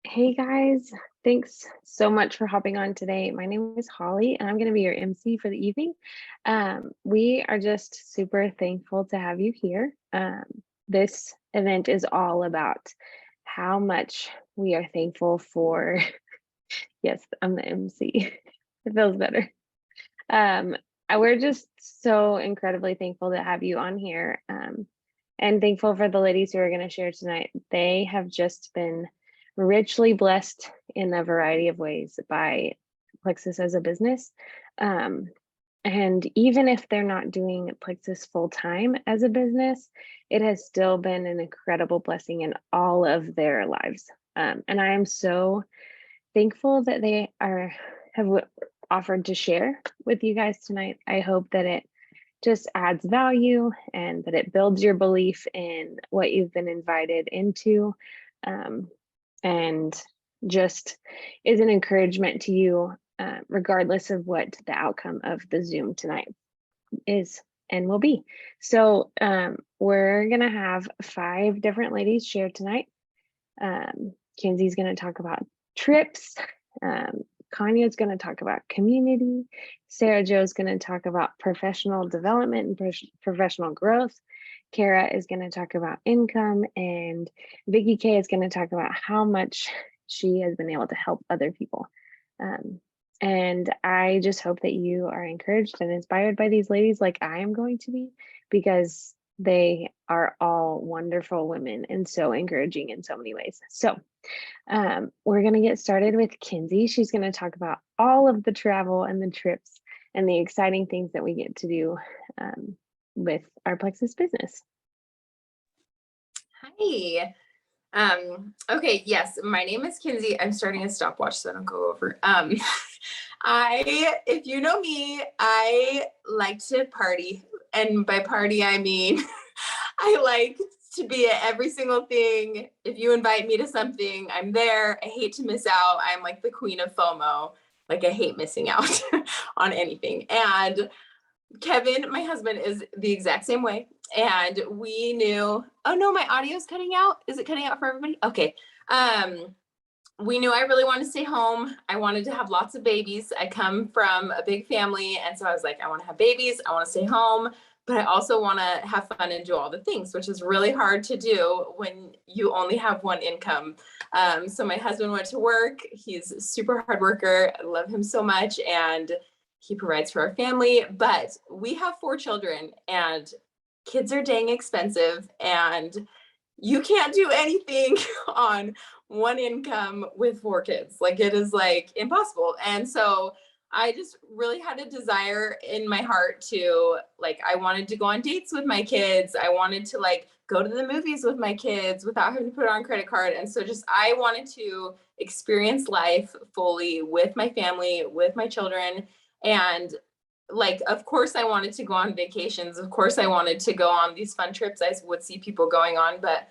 Hey guys, thanks so much for hopping on today. My name is Holly, and I'm going to be your MC for the evening. We are just super thankful to have you here. This event is all about how much we are thankful for. Yes, I'm the MC. It feels better. Um, we're just so incredibly thankful to have you on here, and thankful for the ladies who are going to share tonight. They have just been richly blessed in a variety of ways by Plexus as a business. Um, and even if they're not doing Plexus full time as a business, it has still been an incredible blessing in all of their lives. And I am so thankful that they have offered to share with you guys tonight. I hope that it just adds value and that it builds your belief in what you've been invited into, um, and just is an encouragement to you, regardless of what the outcome of the Zoom tonight is and will be. So we're going to have 5 different ladies share tonight. Kenzie's going to talk about trips. Kanya's going to talk about community. Sarah Joe's going to talk about professional development and professional growth. Kara is going to talk about income, and Vicky K is going to talk about how much she has been able to help other people. And I just hope that you are encouraged and inspired by these ladies like I am going to be, because they are all wonderful women and so encouraging in so many ways. So we're going to get started with Kinsey. She's going to talk about all of the travel and the trips and the exciting things that we get to do with our Plexus business. Hi. Okay, yes, my name is Kinsey. I'm starting a stopwatch so I don't go over. If you know me, I like to party. And by party, I mean, I like to be at every single thing. If you invite me to something, I'm there. I hate to miss out. I'm like the queen of FOMO. Like I hate missing out on anything. And Kevin, my husband, is the exact same way. And we knew, oh no, my audio's cutting out. Is it cutting out for everybody? Okay. We knew I really wanted to stay home. I wanted to have lots of babies. I come from a big family. And so I was like, I want to have babies. I want to stay home, but I also want to have fun and do all the things, which is really hard to do when you only have one income. So my husband went to work. He's a super hard worker. I love him so much. And he provides for our family, but we have 4 children and kids are dang expensive, and you can't do anything on one income with 4 kids. Like it is like impossible. And so I just really had a desire in my heart to like, I wanted to go on dates with my kids. I wanted to like go to the movies with my kids without having to put it on credit card. And so just, I wanted to experience life fully with my family, with my children. And like, of course I wanted to go on vacations. Of course I wanted to go on these fun trips I would see people going on, but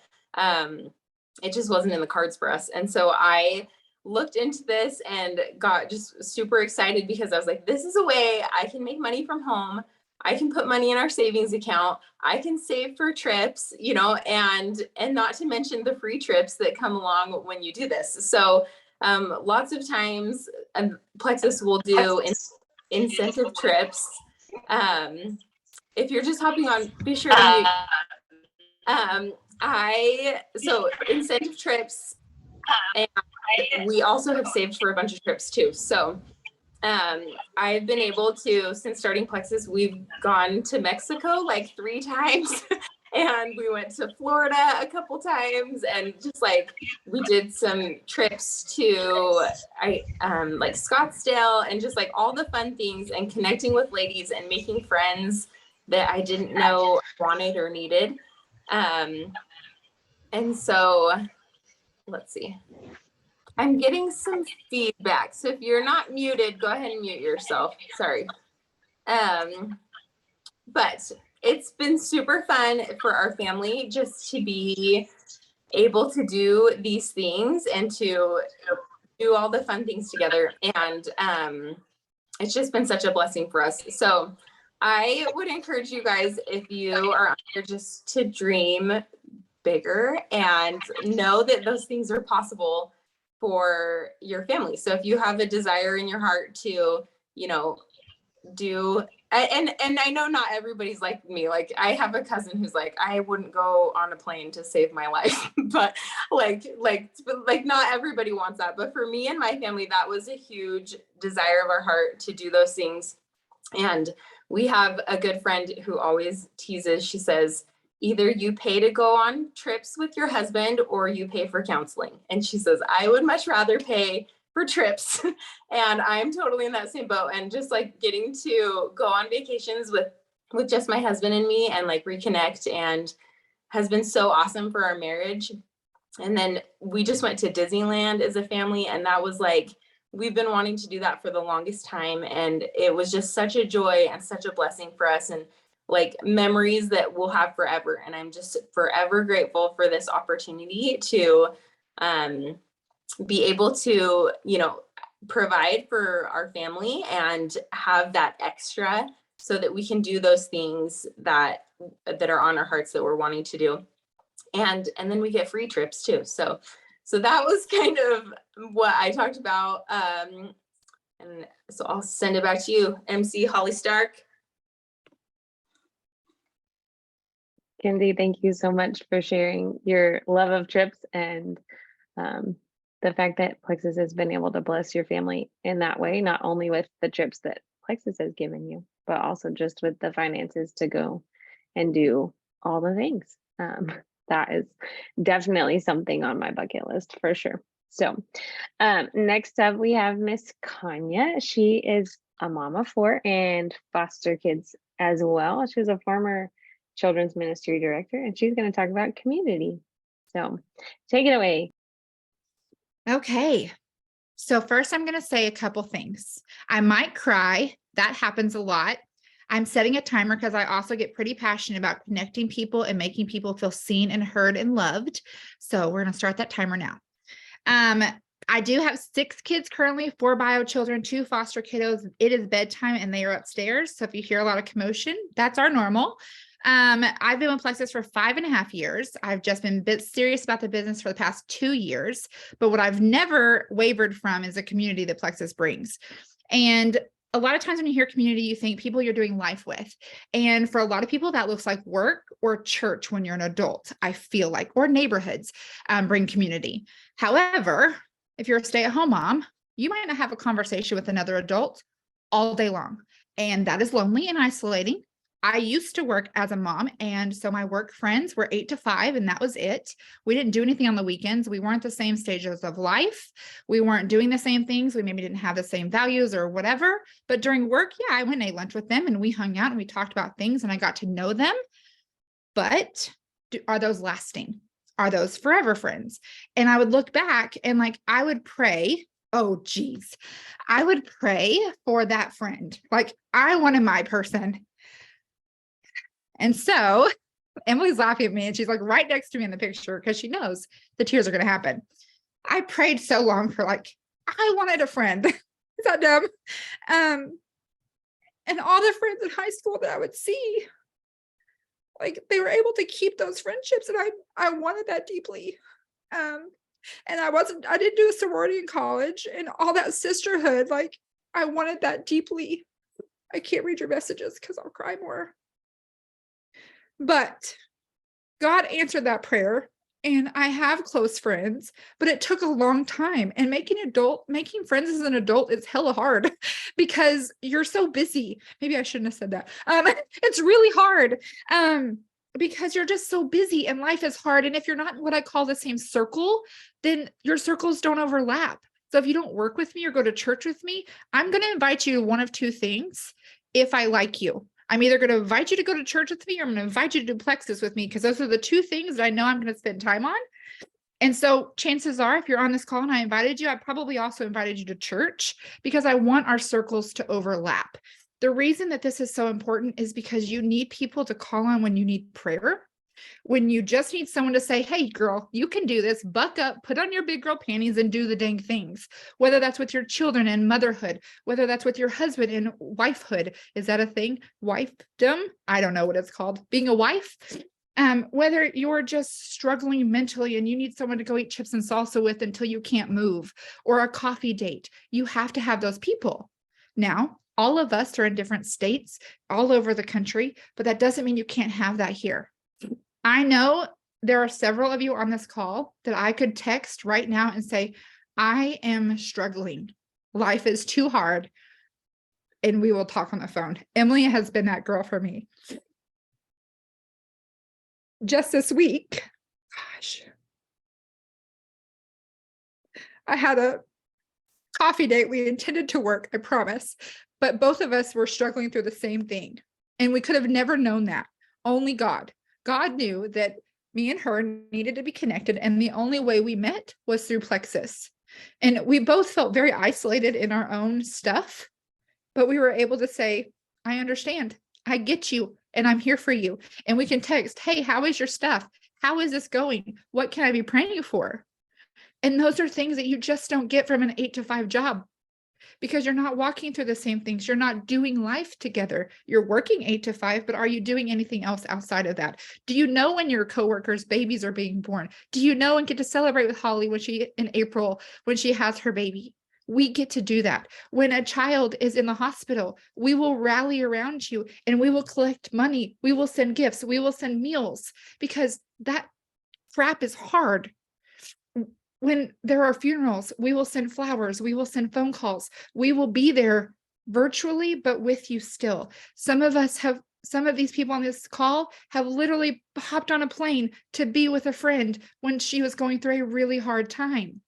it just wasn't in the cards for us. And so I looked into this and got just super excited because I was like, this is a way I can make money from home. I can put money in our savings account. I can save for trips, you know, and not to mention the free trips that come along when you do this. So lots of times Plexus will do incentive trips. If you're just hopping on, be sure to mute. So incentive trips, and we also have saved for a bunch of trips too. So I've been able to, since starting Plexus, we've gone to Mexico like 3 times. And we went to Florida a couple times, and just like we did some trips to like Scottsdale, and just like all the fun things and connecting with ladies and making friends that I didn't know wanted or needed. And so let's see. I'm getting some feedback. So if you're not muted, go ahead and mute yourself. Sorry. But it's been super fun for our family just to be able to do these things and to do all the fun things together. And it's just been such a blessing for us. So I would encourage you guys, if you are out there, just to dream bigger and know that those things are possible. for your family. So if you have a desire in your heart to, you know, do, and I know not everybody's like me. Like I have a cousin who's like, I wouldn't go on a plane to save my life, but like not everybody wants that. But for me and my family, that was a huge desire of our heart to do those things. And we have a good friend who always teases, she says, either you pay to go on trips with your husband or you pay for counseling. And she says, I would much rather pay for trips. And I'm totally in that same boat. And just like getting to go on vacations with just my husband and me and like reconnect and has been so awesome for our marriage. And then we just went to Disneyland as a family, and that was like, we've been wanting to do that for the longest time. And it was just such a joy and such a blessing for us, and like memories that we'll have forever. And I'm just forever grateful for this opportunity to be able to, you know, provide for our family and have that extra so that we can do those things that are on our hearts that we're wanting to do. And then we get free trips too. So that was kind of what I talked about. And so I'll send it back to you, MC Holly Stark. Kenzie, thank you so much for sharing your love of trips and the fact that Plexus has been able to bless your family in that way, not only with the trips that Plexus has given you, but also just with the finances to go and do all the things. That is definitely something on my bucket list for sure. So next up, we have Miss Kanya. She is a mom of 4 and foster kids as well. She's a former children's ministry director, and she's going to talk about community. So take it away. Okay. So first, I'm going to say a couple things. I might cry. That happens a lot. I'm setting a timer because I also get pretty passionate about connecting people and making people feel seen and heard and loved. So we're going to start that timer now. I do have 6 kids currently, 4 bio children, 2 foster kiddos. It is bedtime and they are upstairs. So if you hear a lot of commotion, that's our normal. I've been with Plexus for 5.5 years. I've just been a bit serious about the business for the past 2 years, but what I've never wavered from is the community that Plexus brings. And a lot of times when you hear community, you think people you're doing life with. And for a lot of people, that looks like work or church when you're an adult, I feel like, or neighborhoods bring community. However, if you're a stay-at-home mom, you might not have a conversation with another adult all day long. And that is lonely and isolating. I used to work as a mom, and so my work friends were 8 to 5, and that was it. We didn't do anything on the weekends. We weren't the same stages of life. We weren't doing the same things. We maybe didn't have the same values or whatever. But during work, yeah, I went and ate lunch with them, and we hung out, and we talked about things, and I got to know them. But are those lasting? Are those forever friends? And I would look back, and like I would pray. Oh, geez. I would pray for that friend. Like I wanted my person. And so Emily's laughing at me and she's like right next to me in the picture because she knows the tears are going to happen. I prayed so long for like, I wanted a friend. Is that dumb? And all the friends in high school that I would see, like they were able to keep those friendships, and I wanted that deeply. And I didn't do a sorority in college and all that sisterhood. Like I wanted that deeply. I can't read your messages because I'll cry more. But God answered that prayer, and I have close friends, but it took a long time. And making friends as an adult is hella hard because you're so busy. Maybe I shouldn't have said that. It's really hard because you're just so busy and life is hard. And if you're not in what I call the same circle, then your circles don't overlap. So if you don't work with me or go to church with me, I'm going to invite you to one of 2 things if I like you. I'm either going to invite you to go to church with me or I'm going to invite you to do Plexus with me because those are the 2 things that I know I'm going to spend time on. And so chances are, if you're on this call and I invited you, I probably also invited you to church because I want our circles to overlap. The reason that this is so important is because you need people to call on when you need prayer. When you just need someone to say, hey, girl, you can do this, buck up, put on your big girl panties and do the dang things, whether that's with your children and motherhood, whether that's with your husband and wifehood. Is that a thing? Wifedom? I don't know what it's called. Being a wife. Whether you're just struggling mentally and you need someone to go eat chips and salsa with until you can't move, or a coffee date, you have to have those people. Now, all of us are in different states all over the country, but that doesn't mean you can't have that here. I know there are several of you on this call that I could text right now and say, I am struggling. Life is too hard. And we will talk on the phone. Emily has been that girl for me. Just this week, gosh, I had a coffee date. We intended to work, I promise, but both of us were struggling through the same thing. And we could have never known that. Only God. God knew that me and her needed to be connected. And the only way we met was through Plexus. And we both felt very isolated in our own stuff, but we were able to say, I understand. I get you. And I'm here for you. And we can text, hey, how is your stuff? How is this going? What can I be praying for? And those are things that you just don't get from an 8-to-5 job, because you're not walking through the same things. You're not doing life together. You're working 8 to 5, but are you doing anything else outside of that? Do you know when your coworkers' babies are being born? Do you know and get to celebrate with Holly in April when she has her baby? We get to do that. When a child is in the hospital, we will rally around you and we will collect money. We will send gifts. We will send meals, because that crap is hard. When there are funerals, we will send flowers. We will send phone calls. We will be there virtually, but with you still. Some of these people on this call have literally hopped on a plane to be with a friend when she was going through a really hard time.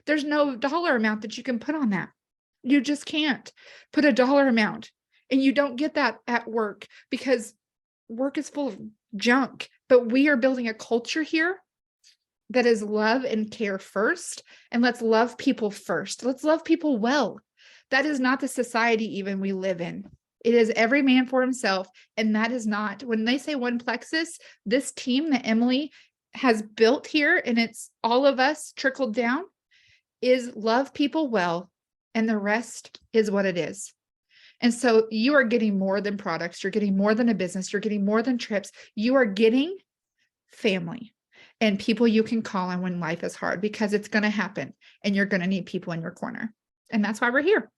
There's no dollar amount that you can put on that. You just can't put a dollar amount. And you don't get that at work, because work is full of junk. But we are building a culture here that is love and care first. And let's love people first. Let's love people well. That is not the society even we live in. It is every man for himself. And that is not, when they say one Plexus, this team that Emily has built here, and it's all of us trickled down, is love people well, and the rest is what it is. And so you are getting more than products. You're getting more than a business. You're getting more than trips. You are getting family and people you can call on when life is hard, because it's going to happen and you're going to need people in your corner. And that's why we're here.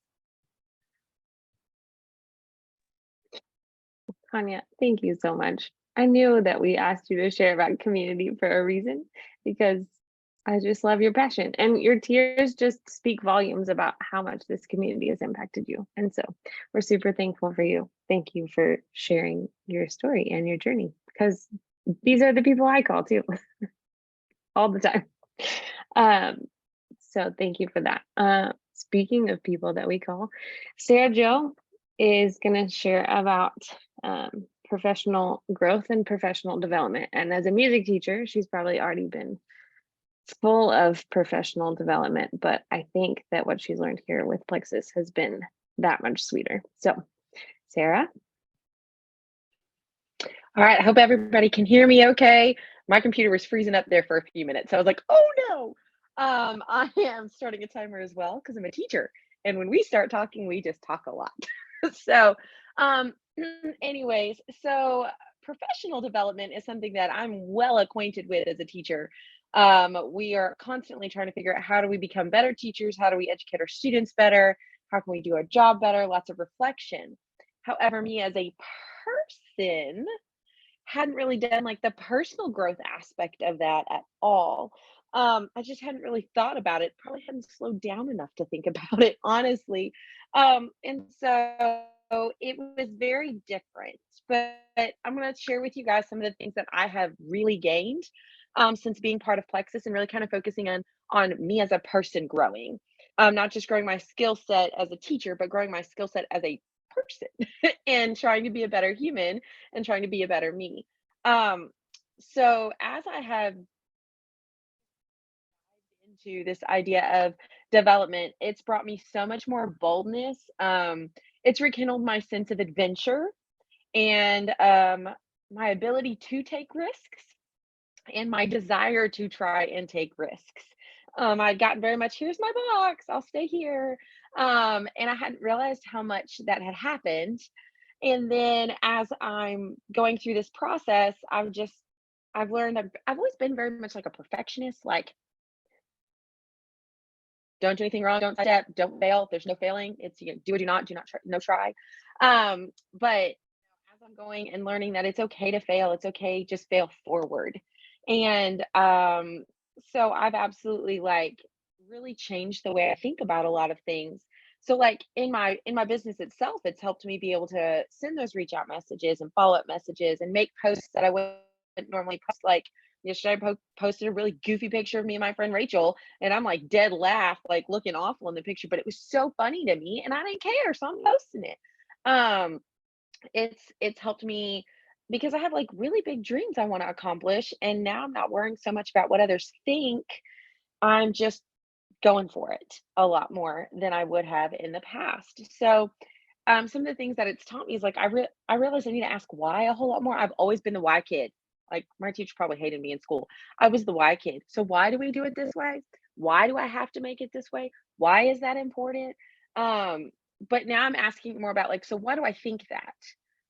Tanya, thank you so much. I knew that we asked you to share about community for a reason, because I just love your passion, and your tears just speak volumes about how much this community has impacted you. And so we're super thankful for you. Thank you for sharing your story and your journey, because these are the people I call too all the time. So thank you for that. Speaking of people that we call, Sarah Jo is going to share about professional growth and professional development. And as a music teacher, she's probably already been full of professional development, but I think that what she's learned here with Plexus has been that much sweeter. So, Sarah. All right, I hope everybody can hear me okay. My computer was freezing up there for a few minutes. So I was like, oh no. I am starting a timer as well, because I'm a teacher. And when we start talking, we just talk a lot. So anyways, so professional development is something that I'm well acquainted with as a teacher. We are constantly trying to figure out, how do we become better teachers? How do we educate our students better? How can we do our job better? Lots of reflection. However, me as a person hadn't really done like the personal growth aspect of that at all. I just hadn't really thought about it, probably hadn't slowed down enough to think about it, honestly. And so it was very different. But I'm going to share with you guys some of the things that I have really gained since being part of Plexus, and really kind of focusing on me as a person growing. Not just growing my skill set as a teacher, but growing my skill set as a person and trying to be a better human and trying to be a better me. So as I have into this idea of development, it's brought me so much more boldness. It's rekindled my sense of adventure and my ability to take risks and my desire to try and take risks. I'd gotten very much, here's my box, I'll stay here. And I hadn't realized how much that had happened. And then as I'm going through this process, I'm just I've learned I've always been very much like a perfectionist, like don't do anything wrong, don't step, don't fail. There's no failing. It's do or do not try, no try. But as I'm going and learning that it's okay to fail, it's okay, just fail forward. And so I've absolutely like really changed the way I think about a lot of things. So like in my business itself, it's helped me be able to send those reach out messages and follow up messages and make posts that I wouldn't normally post. Like yesterday, I posted a really goofy picture of me and my friend Rachel, and I'm like dead laugh, like looking awful in the picture, but it was so funny to me, and I didn't care, so I'm posting it. Um, it's helped me because I have like really big dreams I want to accomplish, and now I'm not worrying so much about what others think. I'm just going for it a lot more than I would have in the past. So, some of the things that it's taught me is like I realized I need to ask why a whole lot more. I've always been the why kid. Like my teacher probably hated me in school. I was the why kid. So why do we do it this way? Why do I have to make it this way? Why is that important? Um, but now I'm asking more about like, so why do I think that?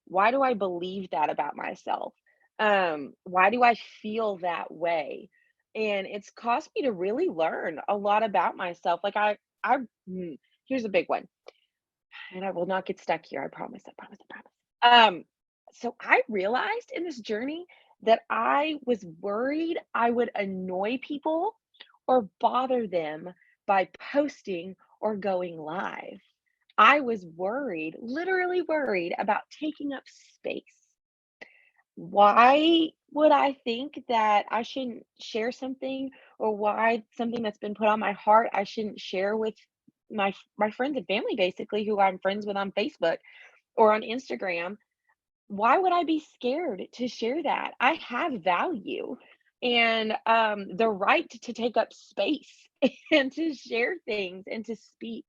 Why do I believe that about myself? Why do I feel that way? And it's caused me to really learn a lot about myself. Like here's a big one, and I will not get stuck here. I promise. I promise. I promise. So I realized in this journey that I was worried I would annoy people or bother them by posting or going live. I was worried, literally worried about taking up space. Why would I think that I shouldn't share something, or why something that's been put on my heart I shouldn't share with my friends and family, basically, who I'm friends with on Facebook or on Instagram? Why would I be scared to share that? I have value and the right to take up space and to share things and to speak.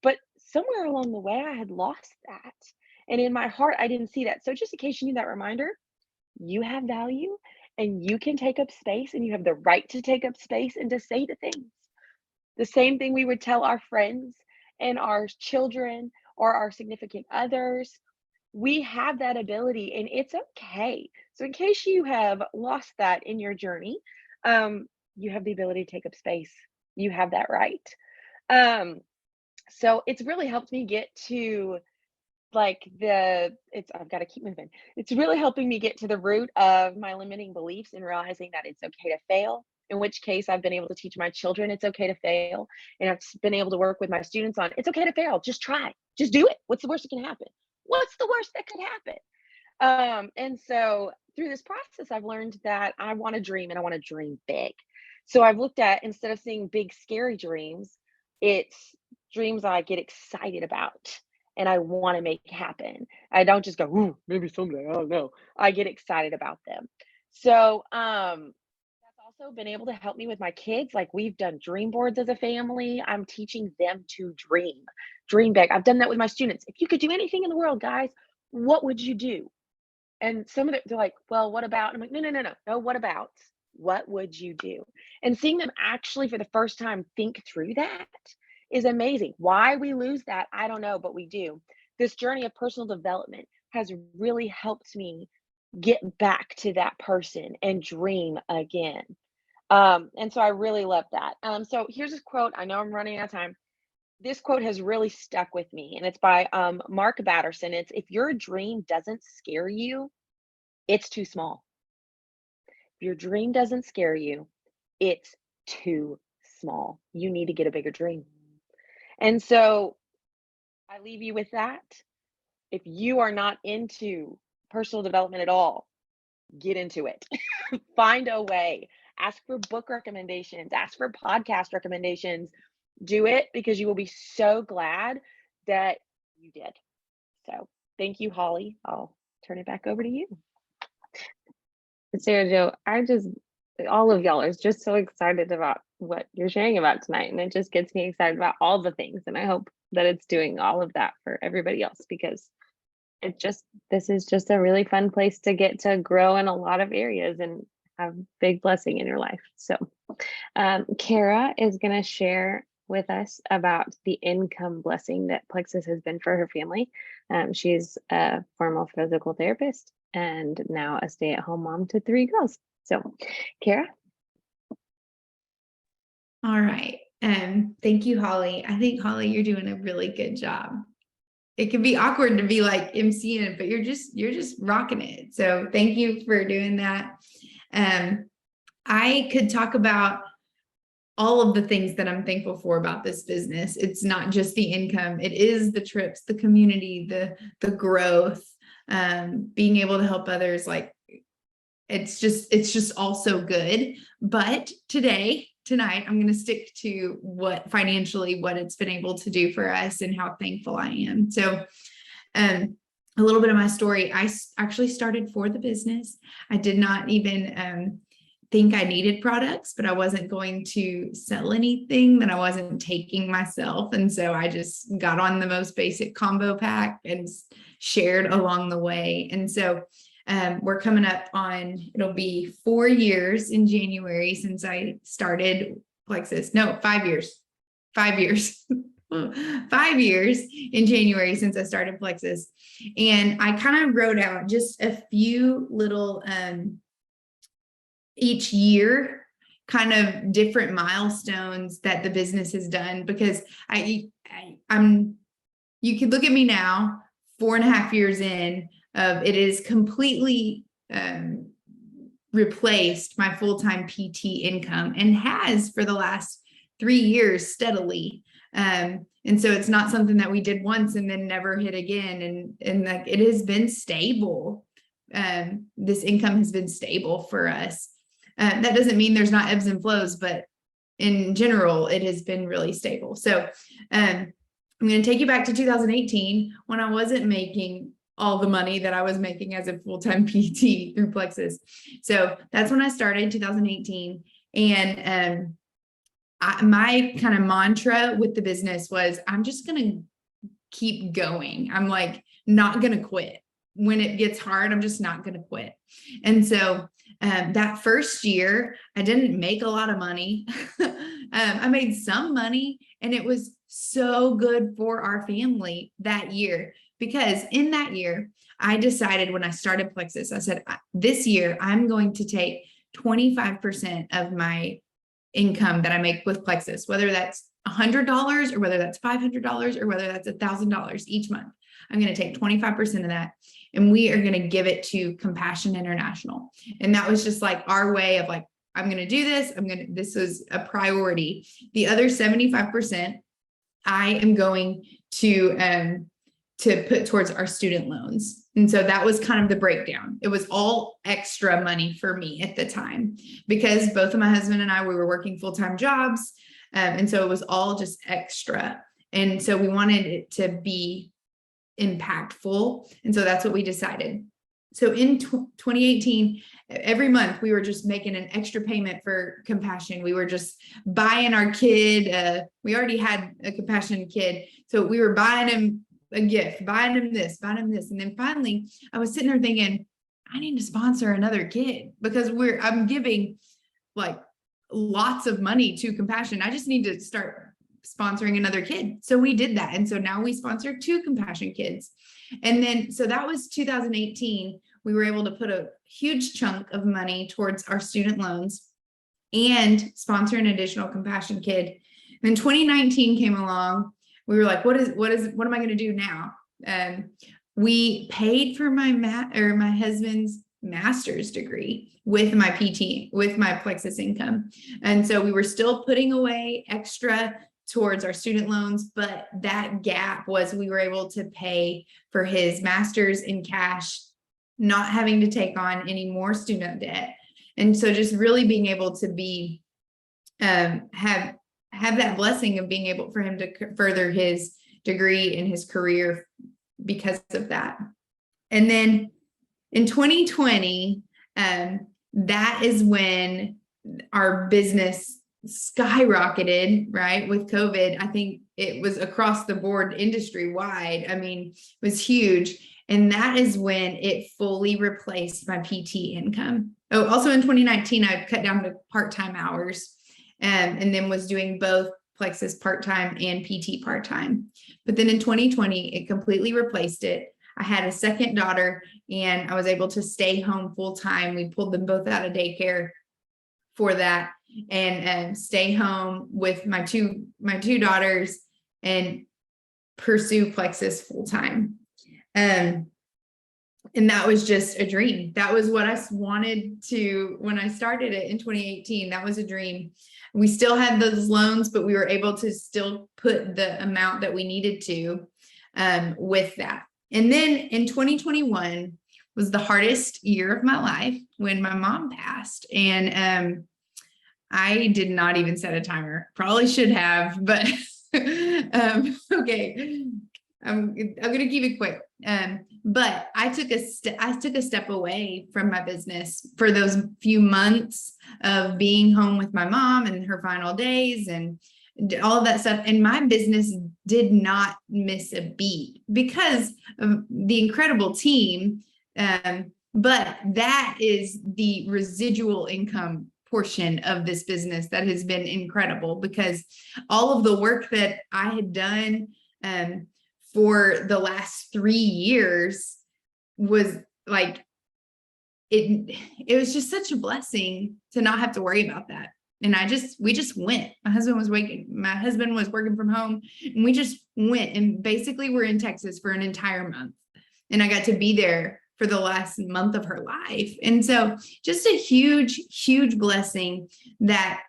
But somewhere along the way, I had lost that. And in my heart, I didn't see that. So, just in case you need that reminder, you have value and you can take up space and you have the right to take up space and to say the things. The same thing we would tell our friends and our children or our significant others. We have that ability and it's okay. So, in case you have lost that in your journey, you have the ability to take up space. You have that right. Um, so, it's really helped me get to like it's I've got to keep moving. It's really helping me get to the root of my limiting beliefs and realizing that it's okay to fail. In which case, I've been able to teach my children it's okay to fail. And I've been able to work with my students on it's okay to fail. Just try, just do it. What's the worst that can happen? What's the worst that could happen? And so through this process, I've learned that I want to dream and I want to dream big. So I've looked at instead of seeing big, scary dreams, it's dreams I get excited about and I want to make happen. I don't just go, ooh, maybe someday. I don't know. I get excited about them. So that's also been able to help me with my kids. Like we've done dream boards as a family. I'm teaching them to dream big. I've done that with my students. If you could do anything in the world, guys, what would you do? And some of it, they're like, well, what about? I'm like, no, no, no, no, no, what about? What would you do? And seeing them actually for the first time think through that is amazing. Why we lose that, I don't know, but we do. This journey of personal development has really helped me get back to that person and dream again. And so I really love that. So here's a quote. I know I'm running out of time. This quote has really stuck with me, and it's by Mark Batterson. It's if your dream doesn't scare you, it's too small. If your dream doesn't scare you, it's too small. You need to get a bigger dream. And so I leave you with that. If you are not into personal development at all, get into it. Find a way. Ask for book recommendations, ask for podcast recommendations. Do it because you will be so glad that you did. So thank you, Holly. I'll turn it back over to you. Sarah Jo, all of y'all are just so excited about what you're sharing about tonight. And it just gets me excited about all the things. And I hope that it's doing all of that for everybody else because this is just a really fun place to get to grow in a lot of areas and have big blessing in your life. So Kara is going to share with us about the income blessing that Plexus has been for her family. She's a former physical therapist and now a stay-at-home mom to 3 girls. So, Kara? All right. Thank you, Holly. I think, Holly, you're doing a really good job. It can be awkward to be like MCing, but you're just rocking it. So thank you for doing that. I could talk about all of the things that I'm thankful for about this business. It's not just the income, it is the trips, the community, the growth, being able to help others. Like it's just all so good. But tonight, I'm going to stick to what it's been able to do for us and how thankful I am. So, a little bit of my story. I actually started for the business. I did not even think I needed products, but I wasn't going to sell anything that I wasn't taking myself. And so I just got on the most basic combo pack and shared along the way. And so we're coming up on, it'll be 4 years in January since I started Plexus. No, 5 years. 5 years. 5 years in January since I started Plexus. And I kind of wrote out just a few little each year kind of different milestones that the business has done, because I'm you could look at me now 4.5 years in, it is completely replaced my full-time PT income, and has for the last 3 years steadily. And so it's not something that we did once and then never hit again. And like it has been stable. This income has been stable for us. That doesn't mean there's not ebbs and flows, but in general, it has been really stable. So I'm going to take you back to 2018 when I wasn't making all the money that I was making as a full-time PT through Plexus. So that's when I started, 2018. And my kind of mantra with the business was, I'm just going to keep going. I'm like, not going to quit. When it gets hard, I'm just not going to quit. And so that first year, I didn't make a lot of money. I made some money, and it was so good for our family that year, because in that year, I decided when I started Plexus, I said, this year, I'm going to take 25% of my income that I make with Plexus, whether that's $100 or whether that's $500 or whether that's $1,000 each month. I'm going to take 25% of that, and we are going to give it to Compassion International. And that was just like our way of like, I'm going to do this. This was a priority. The other 75%, I am going to put towards our student loans. And so that was kind of the breakdown. It was all extra money for me at the time, because both of my husband and I, we were working full-time jobs. And so it was all just extra. And so we wanted it to be impactful. And so that's what we decided. So in 2018, every month we were just making an extra payment for Compassion. We were just buying our kid. We already had a Compassion kid. So we were buying him a gift, buying him this, buying him this. And then finally I was sitting there thinking, I need to sponsor another kid, because I'm giving like lots of money to Compassion. I just need to start sponsoring another kid. So we did that. And so now we sponsor 2 Compassion kids. And then, so that was 2018. We were able to put a huge chunk of money towards our student loans and sponsor an additional Compassion kid. And then 2019 came along. We were like, what am I going to do now? We paid for my husband's master's degree with my PT, with my Plexus income. And so we were still putting away extra towards our student loans, but that gap was, we were able to pay for his master's in cash, not having to take on any more student debt. And so just really being able to be, have that blessing of being able for him to further his degree in his career because of that. And then in 2020, that is when our business skyrocketed, right? With COVID, I think it was across the board industry wide. I mean, it was huge. And that is when it fully replaced my PT income. Oh, also in 2019, I cut down to part-time hours, and then was doing both Plexus part-time and PT part-time. But then in 2020, it completely replaced it. I had a second daughter and I was able to stay home full time. We pulled them both out of daycare for that, and stay home with my two daughters and pursue Plexus full time. And that was just a dream. That was what I wanted to, when I started it in 2018, that was a dream. We still had those loans, but we were able to still put the amount that we needed to with that. And then in 2021 was the hardest year of my life when my mom passed. And I did not even set a timer. Probably should have, but okay. I'm going to keep it quick. But I took a step away from my business for those few months of being home with my mom and her final days and all of that stuff. And my business did not miss a beat because of the incredible team. But that is the residual income portion of this business that has been incredible, because all of the work that I had done for the last 3 years was like, it was just such a blessing to not have to worry about that. And we just went. My husband was working from home, and we just went, and basically we're in Texas for an entire month. And I got to be there for the last month of her life. And so just a huge, huge blessing that,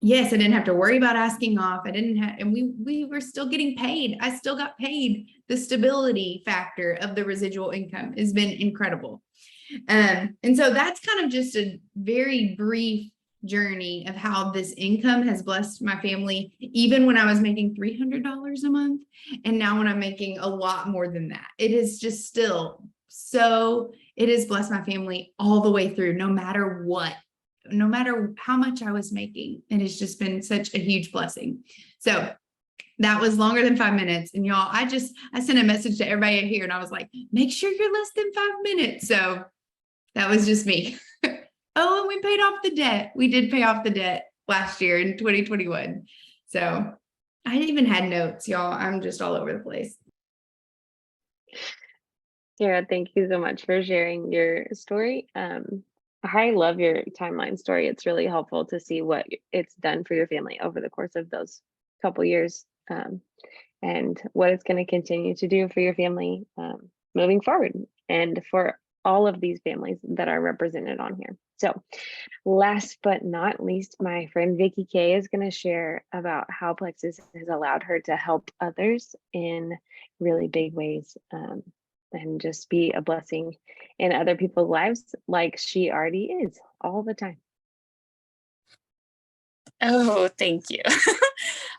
yes, I didn't have to worry about asking off. And we were still getting paid. I still got paid. The stability factor of the residual income has been incredible. And so that's kind of just a very brief journey of how this income has blessed my family, even when I was making $300 a month. And now when I'm making a lot more than that, it is just still so, it has blessed my family all the way through, no matter what, no matter how much I was making. It has just been such a huge blessing. So that was longer than 5 minutes. And y'all, I sent a message to everybody here and I was like, make sure you're less than 5 minutes. So that was just me. Oh, and we paid off the debt. We did pay off the debt last year in 2021. So I even had notes, y'all. I'm just all over the place. Sarah, thank you so much for sharing your story. I love your timeline story. It's really helpful to see what it's done for your family over the course of those couple years, and what it's going to continue to do for your family moving forward, and for all of these families that are represented on here. So last but not least, my friend Vicki Kay is going to share about how Plexus has allowed her to help others in really big ways, and just be a blessing in other people's lives like she already is all the time. Oh, thank you.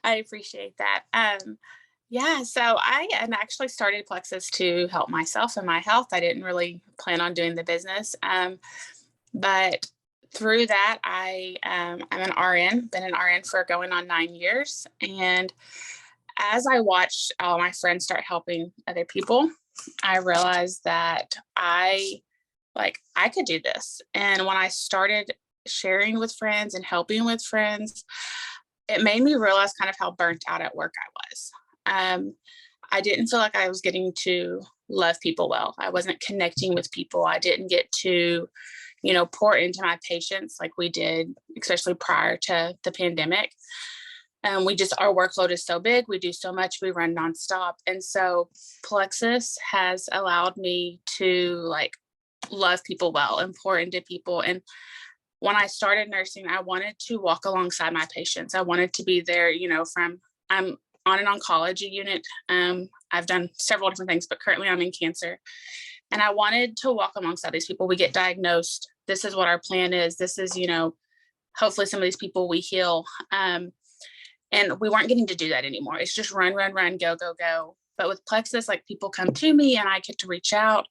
I appreciate that. Yeah, so I had actually started Plexus to help myself and my health. I didn't really plan on doing the business. But through that, I'm an RN, been an RN for going on 9 years. And as I watched all my friends start helping other people, I realized that I could do this. And when I started sharing with friends and helping with friends, it made me realize kind of how burnt out at work I was. I didn't feel like I was getting to love people well. I wasn't connecting with people. I didn't get to, pour into my patients like we did, especially prior to the pandemic. Our workload is so big. We do so much. We run nonstop. And so Plexus has allowed me to love people well and pour into people. And when I started nursing, I wanted to walk alongside my patients. I wanted to be there, I'm on an oncology unit. I've done several different things, but currently I'm in cancer. And I wanted to walk alongside these people. We get diagnosed. This is what our plan is. This is, hopefully some of these people we heal. And we weren't getting to do that anymore. It's just run, go, go, go. But with Plexus, people come to me and I get to reach out,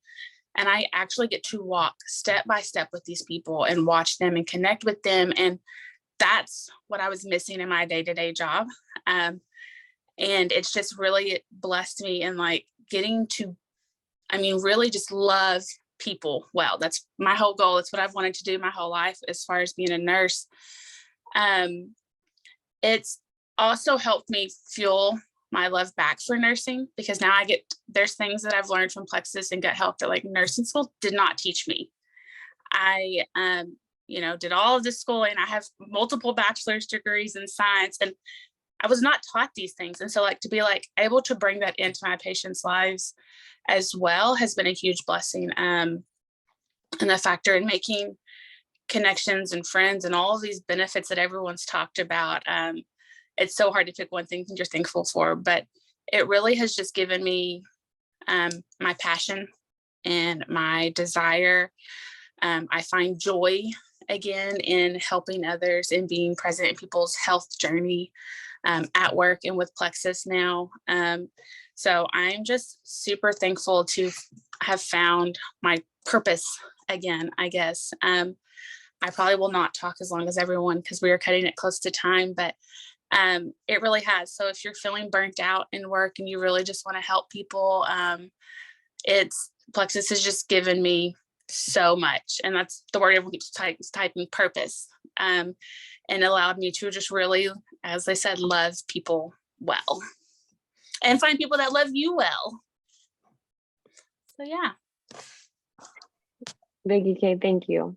and I actually get to walk step by step with these people and watch them and connect with them. And that's what I was missing in my day-to-day job. And it's just really blessed me in getting to, really just love people well. That's my whole goal. It's what I've wanted to do my whole life as far as being a nurse. It's also helped me fuel my love back for nursing, because now there's things that I've learned from Plexus and gut health that like nursing school did not teach me. I, did all of this schooling. I have multiple bachelor's degrees in science, and I was not taught these things. And so like to be like able to bring that into my patients' lives as well has been a huge blessing. And the factor in making connections and friends and all of these benefits that everyone's talked about. It's so hard to pick one thing that you're thankful for, but it really has just given me my passion and my desire. I find joy again in helping others and being present in people's health journey at work and with Plexus now. So I'm just super thankful to have found my purpose again, I guess. I probably will not talk as long as everyone because we are cutting it close to time, but it really has. So if you're feeling burnt out in work and you really just want to help people, Plexus has just given me so much. And that's the word everyone keeps typing, purpose, and allowed me to just really, as I said, love people well and find people that love you well. So yeah. Vicky K, thank you.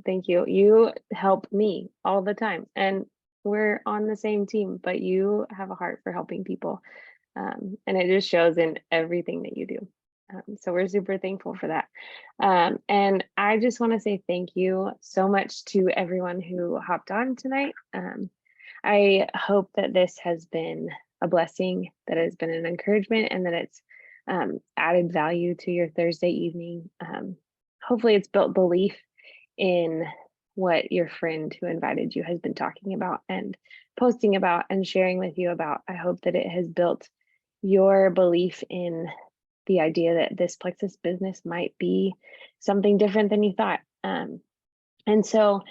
Thank you. You help me all the time, and we're on the same team, but you have a heart for helping people. And it just shows in everything that you do. So we're super thankful for that. And I just want to say thank you so much to everyone who hopped on tonight. I hope that this has been a blessing, that it's been an encouragement, and that it's added value to your Thursday evening. Hopefully it's built belief in what your friend who invited you has been talking about and posting about and sharing with you about. I hope that it has built your belief in the idea that this Plexus business might be something different than you thought. And so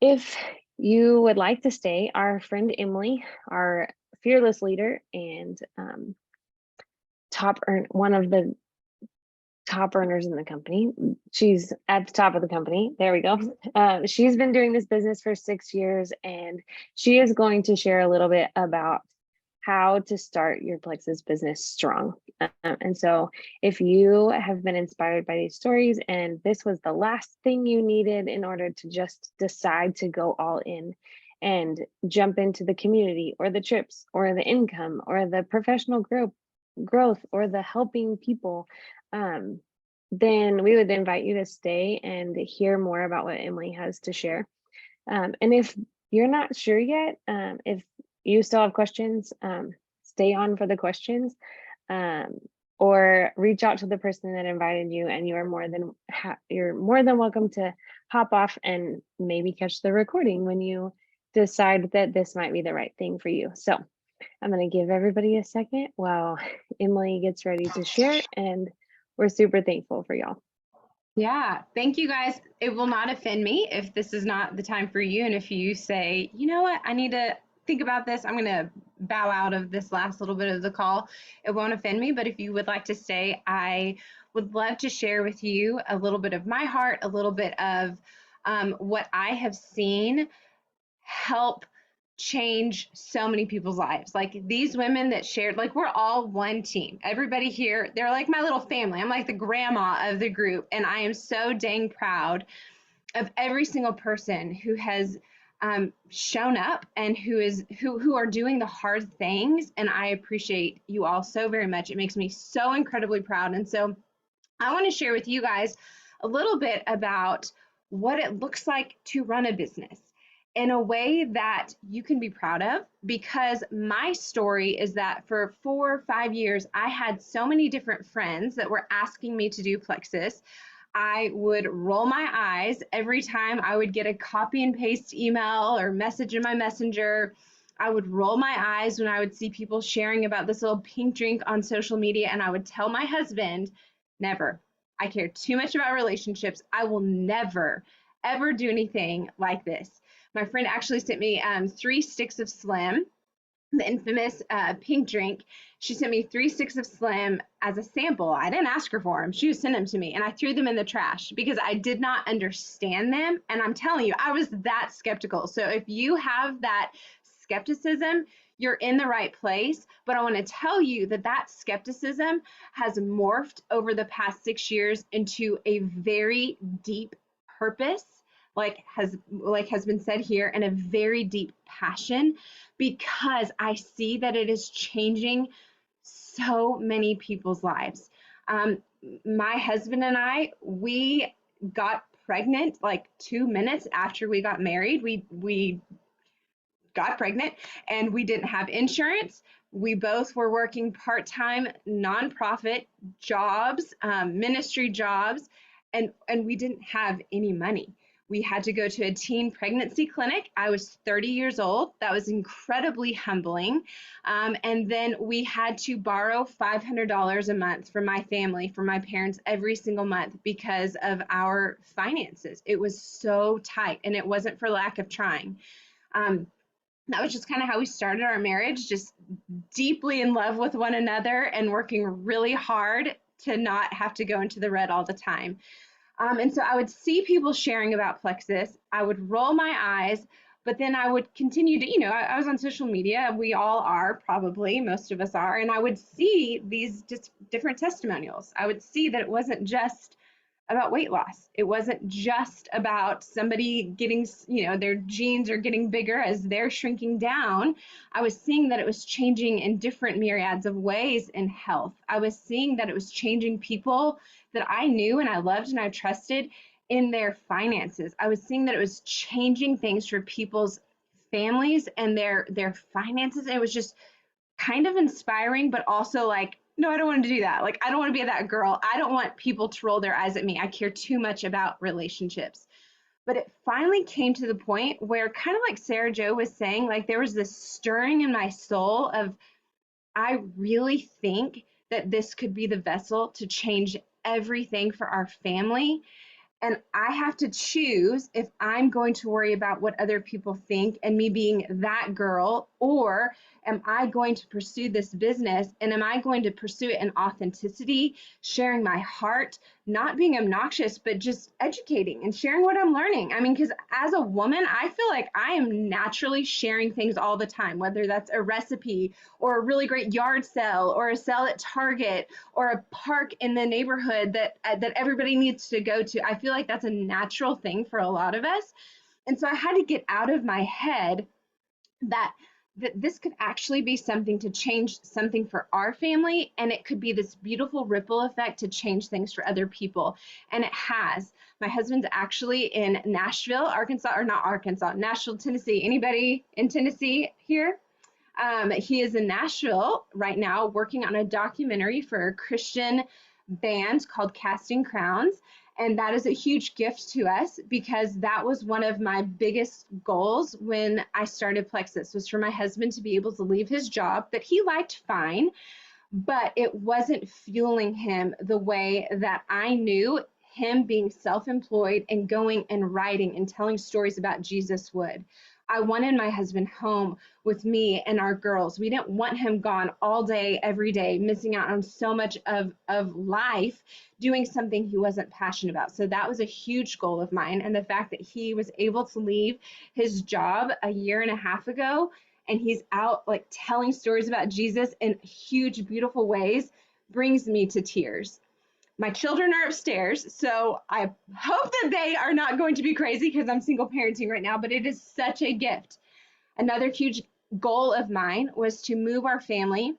if you would like to stay, our friend Emily, our fearless leader and one of the top earners in the company. She's at the top of the company. There we go. She's been doing this business for 6 years, and she is going to share a little bit about how to start your Plexus business strong. And so if you have been inspired by these stories and this was the last thing you needed in order to just decide to go all in and jump into the community or the trips or the income or the professional growth or the helping people, then we would invite you to stay and hear more about what Emily has to share. And if you're not sure yet, if you still have questions, stay on for the questions, or reach out to the person that invited you, and you're more than welcome to hop off and maybe catch the recording when you decide that this might be the right thing for you. So I'm going to give everybody a second while Emily gets ready to share, and we're super thankful for y'all. Yeah, thank you guys. It will not offend me if this is not the time for you. And if you say, you know what, I need to think about this, I'm going to bow out of this last little bit of the call. It won't offend me. But if you would like to stay, I would love to share with you a little bit of my heart, a little bit of what I have seen help change so many people's lives. Like these women that shared, like we're all one team. Everybody here, they're like my little family. I'm like the grandma of the group. And I am so dang proud of every single person who has shown up and who are doing the hard things. And I appreciate you all so very much. It makes me so incredibly proud. And so I want to share with you guys a little bit about what it looks like to run a business in a way that you can be proud of, because my story is that for 4 or 5 years, I had so many different friends that were asking me to do Plexus. I would roll my eyes every time I would get a copy and paste email or message in my messenger. I would roll my eyes when I would see people sharing about this little pink drink on social media, and I would tell my husband, never. I care too much about relationships. I will never, ever do anything like this. My friend actually sent me 3 sticks of Slim, the infamous pink drink. She sent me 3 sticks of Slim as a sample. I didn't ask her for them. She just sent them to me, and I threw them in the trash because I did not understand them. And I'm telling you, I was that skeptical. So if you have that skepticism, you're in the right place. But I want to tell you that that skepticism has morphed over the past 6 years into a very deep purpose, like has been said here, and a very deep passion, because I see that it is changing so many people's lives. My husband and I, we got pregnant like 2 minutes after we got married. We got pregnant and we didn't have insurance. We both were working part-time nonprofit jobs, ministry jobs, and we didn't have any money. We had to go to a teen pregnancy clinic. I was 30 years old. That was incredibly humbling. And then we had to borrow $500 a month from my family, from my parents, every single month because of our finances. It was so tight, and it wasn't for lack of trying. That was just kind of how we started our marriage, just deeply in love with one another and working really hard to not have to go into the red all the time. And so I would see people sharing about Plexus. I would roll my eyes, but then I would continue to, I was on social media. We all are, probably, most of us are. And I would see these just different testimonials. I would see that it wasn't just about weight loss. It wasn't just about somebody getting, their jeans are getting bigger as they're shrinking down. I was seeing that it was changing in different myriads of ways in health. I was seeing that it was changing people that I knew and I loved and I trusted in their finances. I was seeing that it was changing things for people's families and their finances. And it was just kind of inspiring, but also like, no, I don't want to do that. Like, I don't want to be that girl. I don't want people to roll their eyes at me. I care too much about relationships. But it finally came to the point where, kind of like Sarah Jo was saying, like there was this stirring in my soul of, I really think that this could be the vessel to change everything for our family. And I have to choose if I'm going to worry about what other people think and me being that girl, or am I going to pursue this business, and am I going to pursue it in authenticity, sharing my heart, not being obnoxious, but just educating and sharing what I'm learning. I mean, because as a woman, I feel like I am naturally sharing things all the time, whether that's a recipe or a really great yard sale or a sale at Target or a park in the neighborhood that everybody needs to go to. I feel like that's a natural thing for a lot of us. And so I had to get out of my head that this could actually be something to change something for our family, and it could be this beautiful ripple effect to change things for other people. And it has. My husband's actually in Nashville, Arkansas, or not Arkansas, Nashville, Tennessee. Anybody in Tennessee here? He is in Nashville right now working on a documentary for a Christian band called Casting Crowns. And that is a huge gift to us, because that was one of my biggest goals when I started Plexus, was for my husband to be able to leave his job that he liked fine, but it wasn't fueling him the way that I knew him being self-employed and going and writing and telling stories about Jesus would. I wanted my husband home with me and our girls. We didn't want him gone all day, every day, missing out on so much of life, doing something he wasn't passionate about. So that was a huge goal of mine. And the fact that he was able to leave his job a year and a half ago, and he's out like telling stories about Jesus in huge, beautiful ways, brings me to tears. My children are upstairs, so I hope that they are not going to be crazy because I'm single parenting right now, but it is such a gift. Another huge goal of mine was to move our family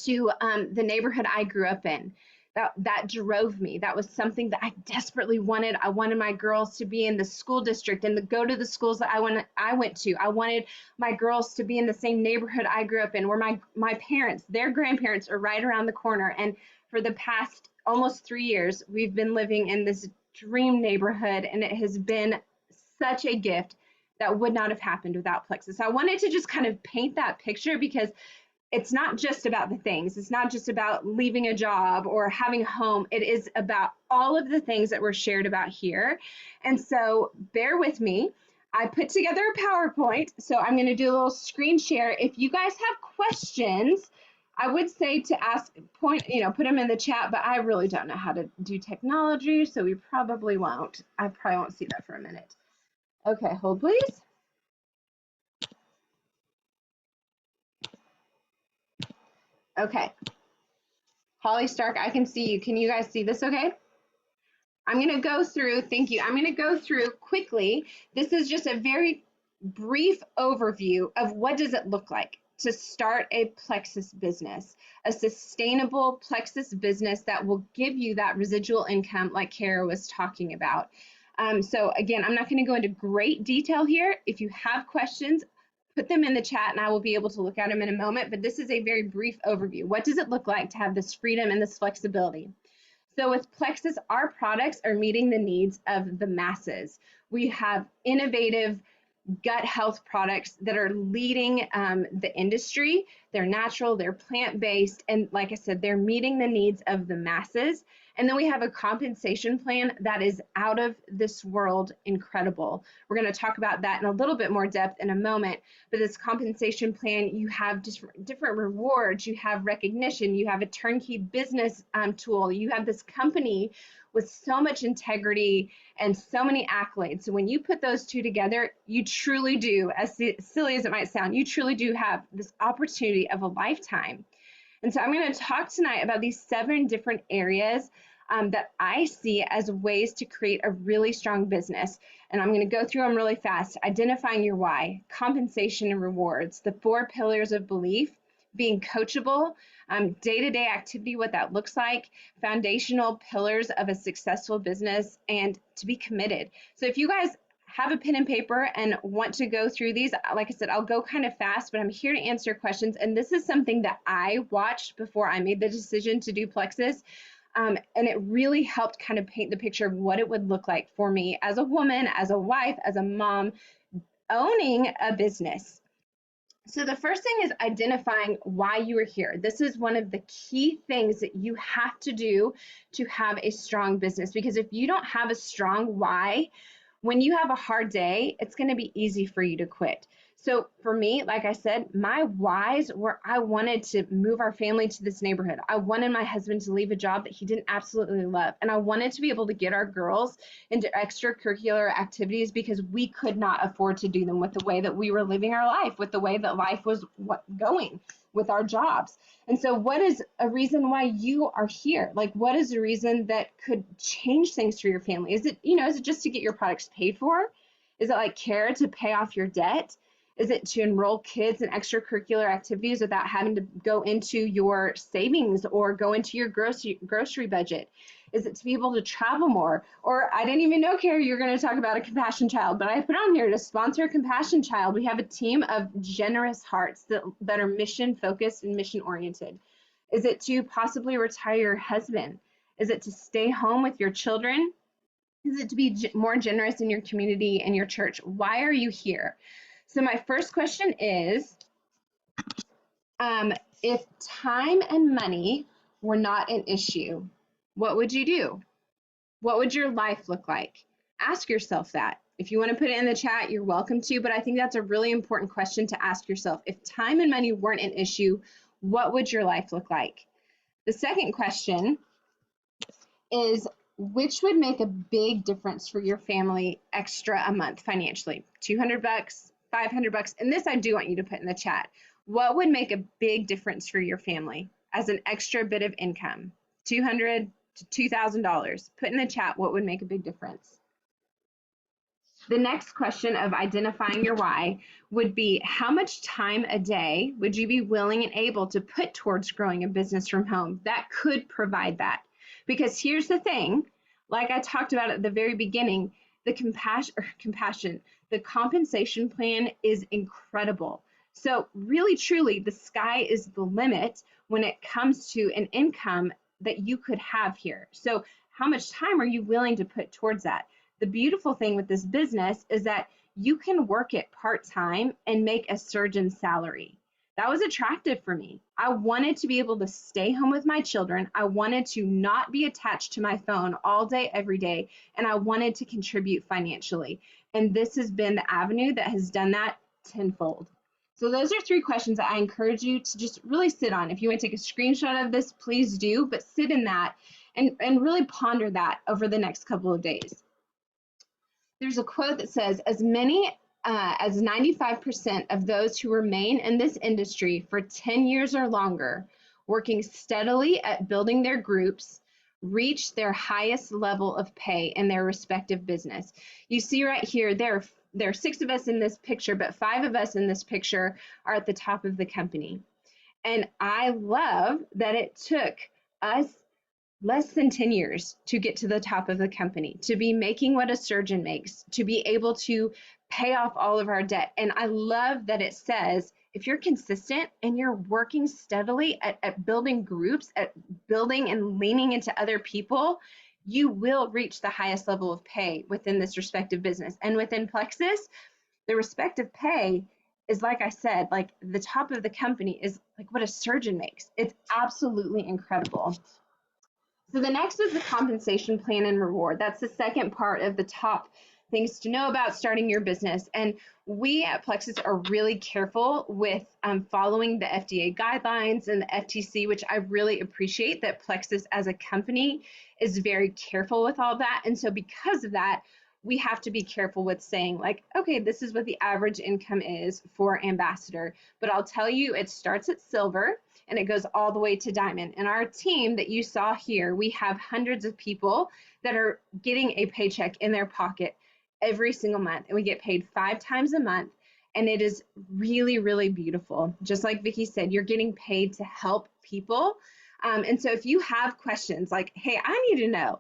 to the neighborhood I grew up in. That drove me. That was something that I desperately wanted. I wanted my girls to be in the school district and to go to the schools that I went to. I wanted my girls to be in the same neighborhood I grew up in, where my parents, their grandparents are right around the corner. And for the past almost 3 years, we've been living in this dream neighborhood, and it has been such a gift that would not have happened without Plexus. I wanted to just kind of paint that picture, because it's not just about the things. It's not just about leaving a job or having a home. It is about all of the things that were shared about here. And so bear with me. I put together a PowerPoint, so I'm going to do a little screen share. If you guys have questions, I would say to put them in the chat, but I really don't know how to do technology, so we probably won't. I probably won't see that for a minute. Okay, hold please. Okay. Holly Stark, I can see you. Can you guys see this okay? I'm going to go through, thank you. I'm going to go through quickly. This is just a very brief overview of what does it look like to start a Plexus business, a sustainable Plexus business that will give you that residual income like Kara was talking about. So again, I'm not going to go into great detail here. If you have questions, put them in the chat and I will be able to look at them in a moment, but this is a very brief overview. What does it look like to have this freedom and this flexibility? So with Plexus, our products are meeting the needs of the masses. We have innovative gut health products that are leading the industry. They're natural, they're plant-based, and like I said, they're meeting the needs of the masses. And then we have a compensation plan that is out of this world incredible. We're going to talk about that in a little bit more depth in a moment. But this compensation plan, you have different rewards, you have recognition, you have a turnkey business tool, you have this company with so much integrity and so many accolades. So when you put those two together, you truly do, as silly as it might sound, you truly do have this opportunity of a lifetime. And so I'm going to talk tonight about these 7 different areas that I see as ways to create a really strong business. And I'm going to go through them really fast. Identifying your why, compensation and rewards, the 4 pillars of belief, being coachable, day-to-day activity, what that looks like, foundational pillars of a successful business, and to be committed. So if you guys have a pen and paper and want to go through these, like I said, I'll go kind of fast, but I'm here to answer questions. And this is something that I watched before I made the decision to do Plexus. And it really helped kind of paint the picture of what it would look like for me as a woman, as a wife, as a mom, owning a business. So the first thing is identifying why you are here. This is one of the key things that you have to do to have a strong business, because if you don't have a strong why, when you have a hard day, it's going to be easy for you to quit. So for me, like I said, my whys were I wanted to move our family to this neighborhood. I wanted my husband to leave a job that he didn't absolutely love. And I wanted to be able to get our girls into extracurricular activities because we could not afford to do them with the way that we were living our life, with the way that life was going with our jobs. And so what is a reason why you are here? Like, what is a reason that could change things for your family? Is it, is it just to get your products paid for? Is it like care to pay off your debt? Is it to enroll kids in extracurricular activities without having to go into your savings or go into your grocery budget? Is it to be able to travel more? Or I didn't even know, Carrie, you're going to talk about a compassion child, but I put on here to sponsor a compassion child. We have a team of generous hearts that are mission focused and mission oriented. Is it to possibly retire your husband? Is it to stay home with your children? Is it to be more generous in your community and your church? Why are you here? So my first question is, if time and money were not an issue, what would you do? What would your life look like? Ask yourself that. If you want to put it in the chat, you're welcome to, but I think that's a really important question to ask yourself. If time and money weren't an issue, what would your life look like? The second question is, which would make a big difference for your family extra a month financially? $200, $500, and this I do want you to put in the chat. What would make a big difference for your family as an extra bit of income? $200 to $2,000. Put in the chat what would make a big difference. The next question of identifying your why would be, how much time a day would you be willing and able to put towards growing a business from home that could provide that? Because here's the thing, like I talked about at the very beginning, the compassion, the compensation plan is incredible. So really, truly, the sky is the limit when it comes to an income that you could have here. So how much time are you willing to put towards that? The beautiful thing with this business is that you can work it part-time and make a surgeon's salary. That was attractive for me. I wanted to be able to stay home with my children. I wanted to not be attached to my phone all day, every day, and I wanted to contribute financially. And this has been the avenue that has done that tenfold. So those are 3 questions that I encourage you to just really sit on. If you want to take a screenshot of this, please do, but sit in that and really ponder that over the next couple of days. There's a quote that says, as many as 95% of those who remain in this industry for 10 years or longer working steadily at building their groups, reach their highest level of pay in their respective business. You see right here, there are 6 of us in this picture, but 5 of us in this picture are at the top of the company. And I love that it took us less than 10 years to get to the top of the company, to be making what a surgeon makes, to be able to pay off all of our debt. And I love that it says, if you're consistent and you're working steadily at building groups, at building and leaning into other people, you will reach the highest level of pay within this respective business. And within Plexus, the respective pay is, like I said, like the top of the company is like what a surgeon makes. It's absolutely incredible. So the next is the compensation plan and reward. That's the second part of the top things to know about starting your business. And we at Plexus are really careful with following the FDA guidelines and the FTC, which I really appreciate that Plexus as a company is very careful with all that. And so because of that, we have to be careful with saying like, okay, this is what the average income is for ambassador. But I'll tell you, it starts at silver and it goes all the way to diamond. And our team that you saw here, we have hundreds of people that are getting a paycheck in their pocket every single month. And we get paid 5 times a month. And it is really, really beautiful. Just like Vicki said, you're getting paid to help people. And so if you have questions like, hey, I need to know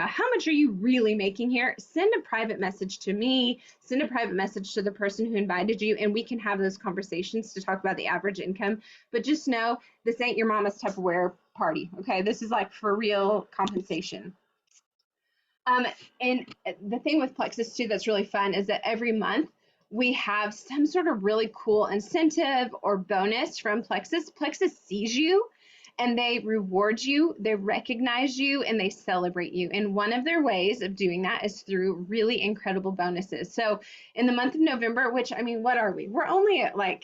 how much are you really making here? Send a private message to me, send a private message to the person who invited you, and we can have those conversations to talk about the average income. But just know this ain't your mama's Tupperware party, okay? This is like for real compensation. And the thing with Plexus too that's really fun is that every month we have some sort of really cool incentive or bonus from Plexus. Plexus sees you and they reward you, they recognize you, and they celebrate you. And one of their ways of doing that is through really incredible bonuses. So in the month of November, which, I mean, what are we? We're only at like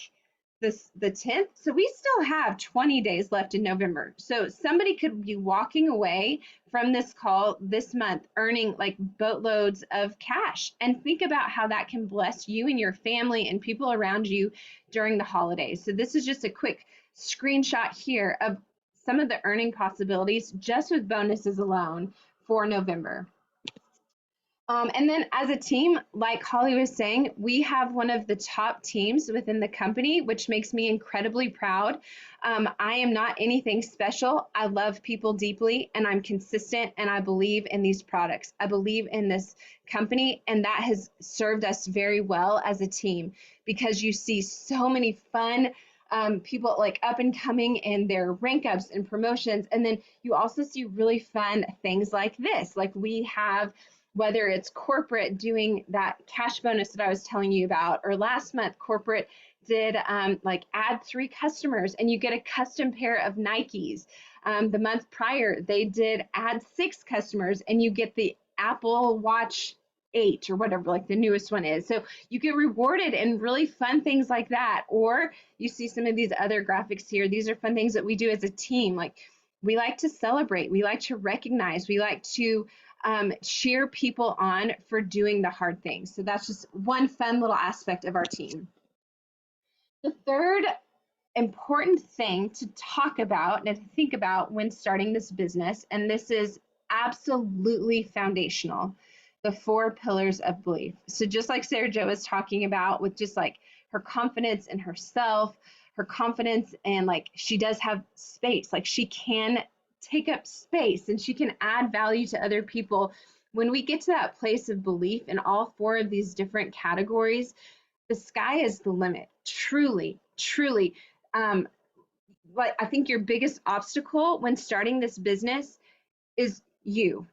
the 10th. So we still have 20 days left in November. So somebody could be walking away from this call this month earning like boatloads of cash. And think about how that can bless you and your family and people around you during the holidays. So this is just a quick screenshot here of some of the earning possibilities just with bonuses alone for November. And then as a team, like Holly was saying, we have one of the top teams within the company, which makes me incredibly proud. I am not anything special. I love people deeply and I'm consistent and I believe in these products. I believe in this company and that has served us very well as a team because you see so many fun people like up and coming in their rank ups and promotions. And then you also see really fun things like this. Like we have, whether it's corporate doing that cash bonus that I was telling you about, or last month corporate did like add 3 customers and you get a custom pair of Nikes. The month prior, they did add 6 customers and you get the Apple Watch 8 or whatever, like the newest one is. So you get rewarded and really fun things like that. Or you see some of these other graphics here. These are fun things that we do as a team. Like we like to celebrate, we like to recognize, we like to cheer people on for doing the hard things. So that's just one fun little aspect of our team. The third important thing to talk about and to think about when starting this business, and this is absolutely foundational, the 4 pillars of belief. So just like Sarah Jo was talking about with just like her confidence in herself, her confidence and like she does have space, like she can take up space and she can add value to other people. When we get to that place of belief in all 4 of these different categories, the sky is the limit. Truly, truly. But I think your biggest obstacle when starting this business is you.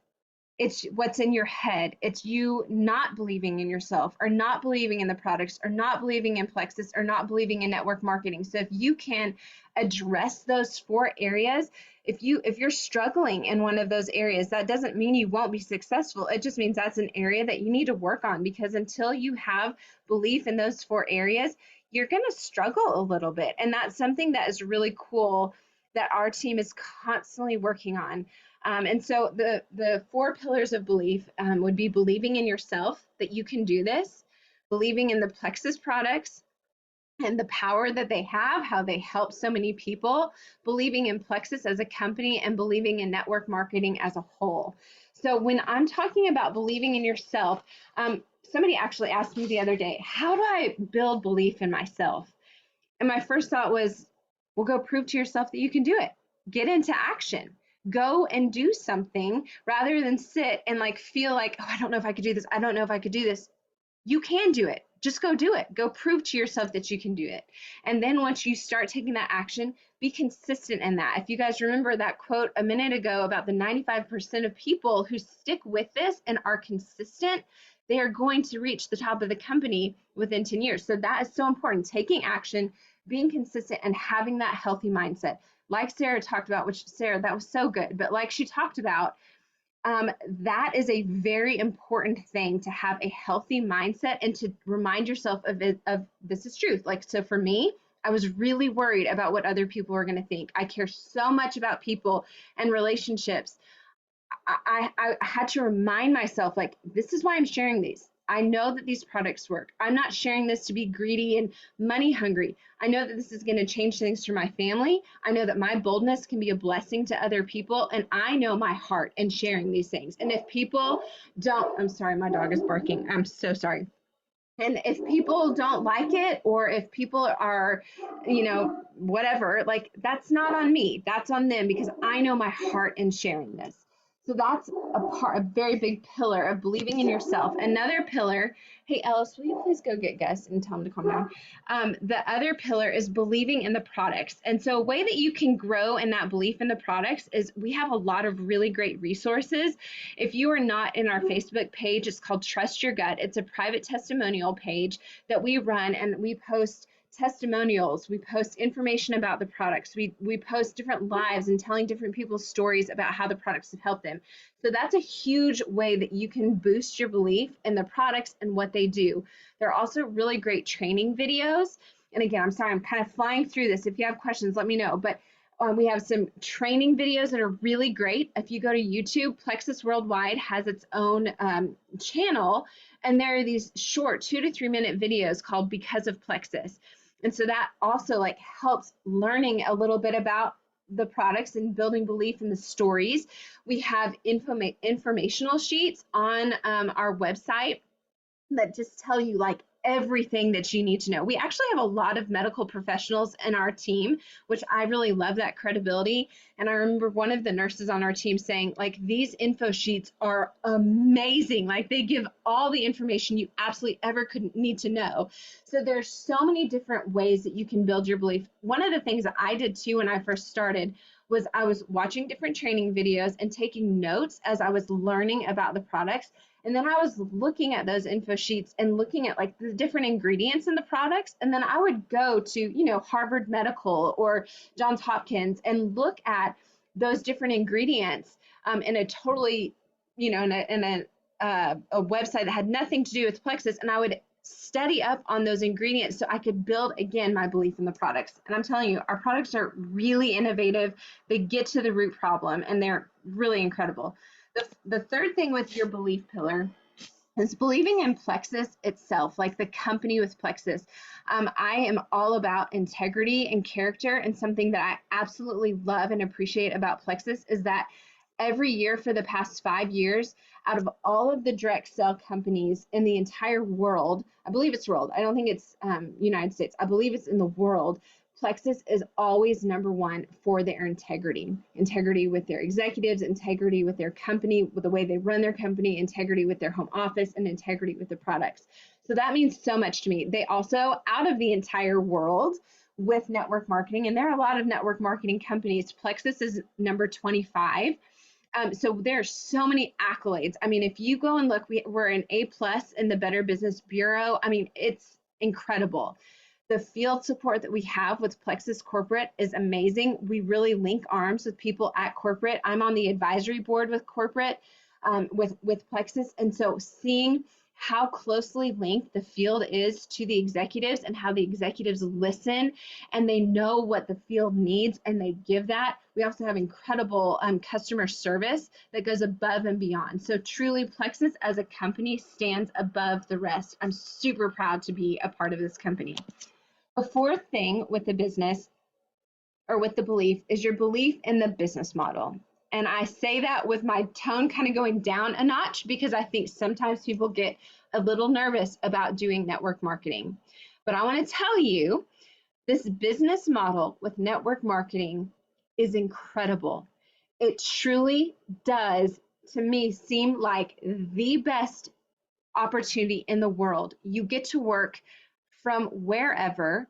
It's what's in your head. It's you not believing in yourself or not believing in the products or not believing in Plexus or not believing in network marketing. So if you can address those 4 areas, if you're struggling in one of those areas, that doesn't mean you won't be successful. It just means that's an area that you need to work on, because until you have belief in those 4 areas, you're going to struggle a little bit. And that's something that is really cool that our team is constantly working on. And so the 4 pillars of belief would be believing in yourself that you can do this, believing in the Plexus products, and the power that they have, how they help so many people, believing in Plexus as a company and believing in network marketing as a whole. So when I'm talking about believing in yourself, somebody actually asked me the other day, how do I build belief in myself? And my first thought was, well, go prove to yourself that you can do it. Get into action. Go and do something rather than sit and like feel like, oh, I don't know if I could do this. I don't know if I could do this. You can do it. Just go do it. Go prove to yourself that you can do it. And then once you start taking that action, be consistent in that. If you guys remember that quote a minute ago about the 95% of people who stick with this and are consistent, they are going to reach the top of the company within 10 years. So that is so important. Taking action, being consistent, and having that healthy mindset. Like Sarah talked about, which Sarah, that was so good. But like she talked about, that is a very important thing, to have a healthy mindset and to remind yourself of it, of this is truth. Like, so for me, I was really worried about what other people were going to think. I care so much about people and relationships. I had to remind myself, like, this is why I'm sharing these. I know that these products work. I'm not sharing this to be greedy and money hungry. I know that this is going to change things for my family. I know that my boldness can be a blessing to other people. And I know my heart in sharing these things. And if people don't, I'm sorry, my dog is barking. I'm so sorry. And if people don't like it, or if people are, whatever, like, that's not on me. That's on them, because I know my heart in sharing this. So that's a very big pillar of believing in yourself. Another pillar, hey, Ellis, will you please go get Gus and tell him to calm down? The other pillar is believing in the products. And so a way that you can grow in that belief in the products is we have a lot of really great resources. If you are not in our Facebook page, it's called Trust Your Gut. It's a private testimonial page that we run, and we post testimonials, we post information about the products, we post different lives and telling different people's stories about how the products have helped them. So that's a huge way that you can boost your belief in the products and what they do. There are also really great training videos. And again, I'm sorry, I'm kind of flying through this. If you have questions, let me know. But we have some training videos that are really great. If you go to YouTube, Plexus Worldwide has its own channel, and there are these short 2 to 3 minute videos called Because of Plexus. And so that also like helps learning a little bit about the products and building belief in the stories. We have informational sheets on our website that just tell you like everything that you need to know. We actually have a lot of medical professionals in our team, which I really love that credibility. And I remember one of the nurses on our team saying, like, these info sheets are amazing. Like, they give all the information you absolutely ever could need to know. So there's so many different ways that you can build your belief. One of the things that I did too when I first started was I was watching different training videos and taking notes as I was learning about the products. And then I was looking at those info sheets and looking at like the different ingredients in the products. And then I would go to, Harvard Medical or Johns Hopkins and look at those different ingredients in a totally, in a website that had nothing to do with Plexus. And I would study up on those ingredients so I could build, again, my belief in the products. And I'm telling you, our products are really innovative. They get to the root problem, and they're really incredible. The third thing with your belief pillar is believing in Plexus itself, like the company with Plexus. I am all about integrity and character, and something that I absolutely love and appreciate about Plexus is that every year for the past 5 years, out of all of the direct sell companies in the entire world, I believe it's world, I don't think it's United States, I believe it's in the world, Plexus is always number one for their integrity with their executives, integrity with their company, with the way they run their company, integrity with their home office, and integrity with the products. So that means so much to me. They also, out of the entire world with network marketing, and there are a lot of network marketing companies, Plexus is number 25. So there's so many accolades. I mean, if you go and look, we're an A+ in the Better Business Bureau. I mean, it's incredible. The field support that we have with Plexus Corporate is amazing. We really link arms with people at corporate. I'm on the advisory board with corporate, with Plexus. And so seeing how closely linked the field is to the executives and how the executives listen and they know what the field needs and they give that. We also have incredible customer service that goes above and beyond. So truly, Plexus as a company stands above the rest. I'm super proud to be a part of this company. The fourth thing with the business or with the belief is your belief in the business model. And I say that with my tone kind of going down a notch because I think sometimes people get a little nervous about doing network marketing. But I want to tell you, this business model with network marketing is incredible. It truly does, to me, seem like the best opportunity in the world. You get to work from wherever,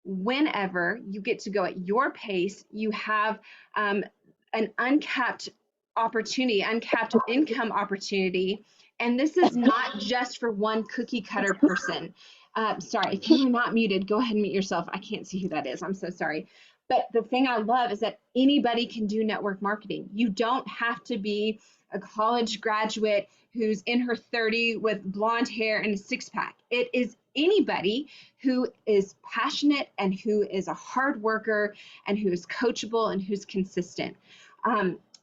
whenever. You get to go at your pace. You have an uncapped opportunity, uncapped income opportunity. And this is not just for one cookie cutter person. Sorry, if you are not muted, go ahead and mute yourself. I can't see who that is. I'm so sorry. But the thing I love is that anybody can do network marketing. You don't have to be a college graduate who's in her 30 with blonde hair and a six pack. It is anybody who is passionate and who is a hard worker and who is coachable and who's consistent.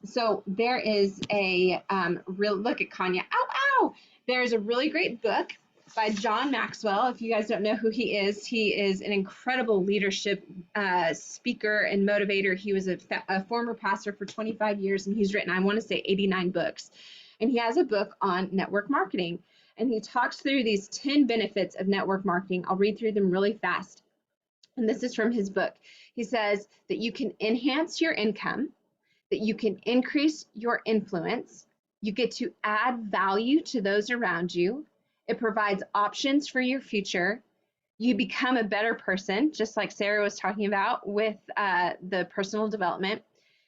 So there is a real look at Kanya. Ow, ow. There's a really great book by John Maxwell. If you guys don't know who he is an incredible leadership speaker and motivator. He was a former pastor for 25 years, and he's written, I want to say, 89 books. And he has a book on network marketing. And he talks through these 10 benefits of network marketing. I'll read through them really fast. And this is from his book. He says that you can enhance your income, that you can increase your influence, you get to add value to those around you, it provides options for your future, you become a better person, just like Sarah was talking about with the personal development.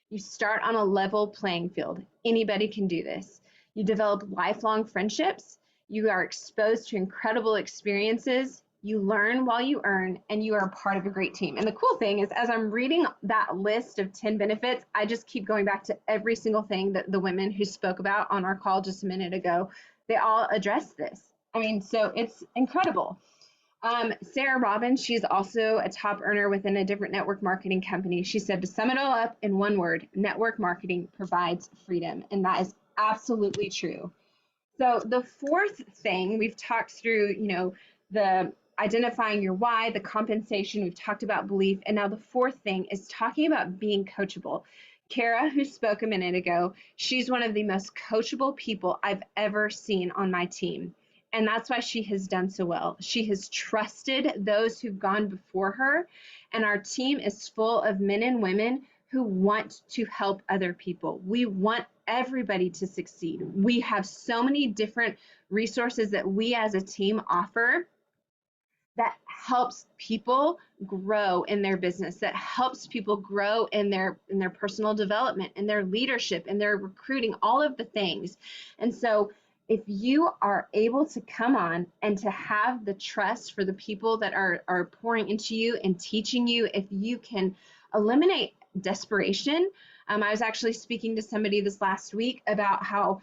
You start on a level playing field. Anybody can do this. You develop lifelong friendships. You are exposed to incredible experiences. You learn while you earn, and you are a part of a great team. And the cool thing is, as I'm reading that list of 10 benefits, I just keep going back to every single thing that the women who spoke about on our call just a minute ago, they all address this. I mean, so it's incredible. Sarah Robbins, she's also a top earner within a different network marketing company. She said, to sum it all up in one word, network marketing provides freedom. And that is absolutely true. So the fourth thing we've talked through, the identifying your why, the compensation, we've talked about belief. And now the fourth thing is talking about being coachable. Kara, who spoke a minute ago, she's one of the most coachable people I've ever seen on my team. And that's why she has done so well. She has trusted those who've gone before her. And our team is full of men and women who want to help other people. We want everybody to succeed. We have so many different resources that we as a team offer that helps people grow in their business, that helps people grow in their personal development, in their leadership, in their recruiting, all of the things. And so if you are able to come on and to have the trust for the people that are pouring into you and teaching you, if you can eliminate desperation. I was actually speaking to somebody this last week about how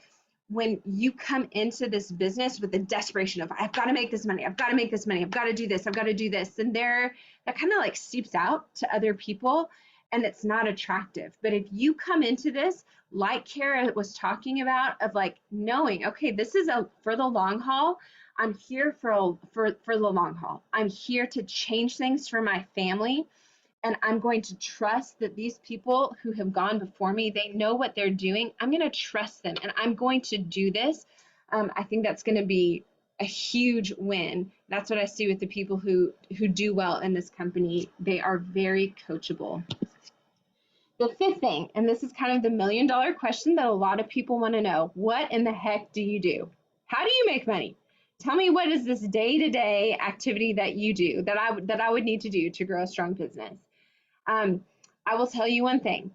when you come into this business with the desperation of, I've got to make this money, I've got to make this money, I've got to do this, I've got to do this, and that kind of like seeps out to other people, and it's not attractive. But if you come into this, like Kara was talking about, of like knowing, okay, this is for the long haul. I'm here for the long haul. I'm here to change things for my family. And I'm going to trust that these people who have gone before me, they know what they're doing. I'm going to trust them, and I'm going to do this. I think that's going to be a huge win. That's what I see with the people who do well in this company. They are very coachable. The fifth thing, and this is kind of the $1 million question that a lot of people want to know, what in the heck do you do? How do you make money? Tell me, what is this day-to-day activity that you do that I would need to do to grow a strong business? I will tell you one thing.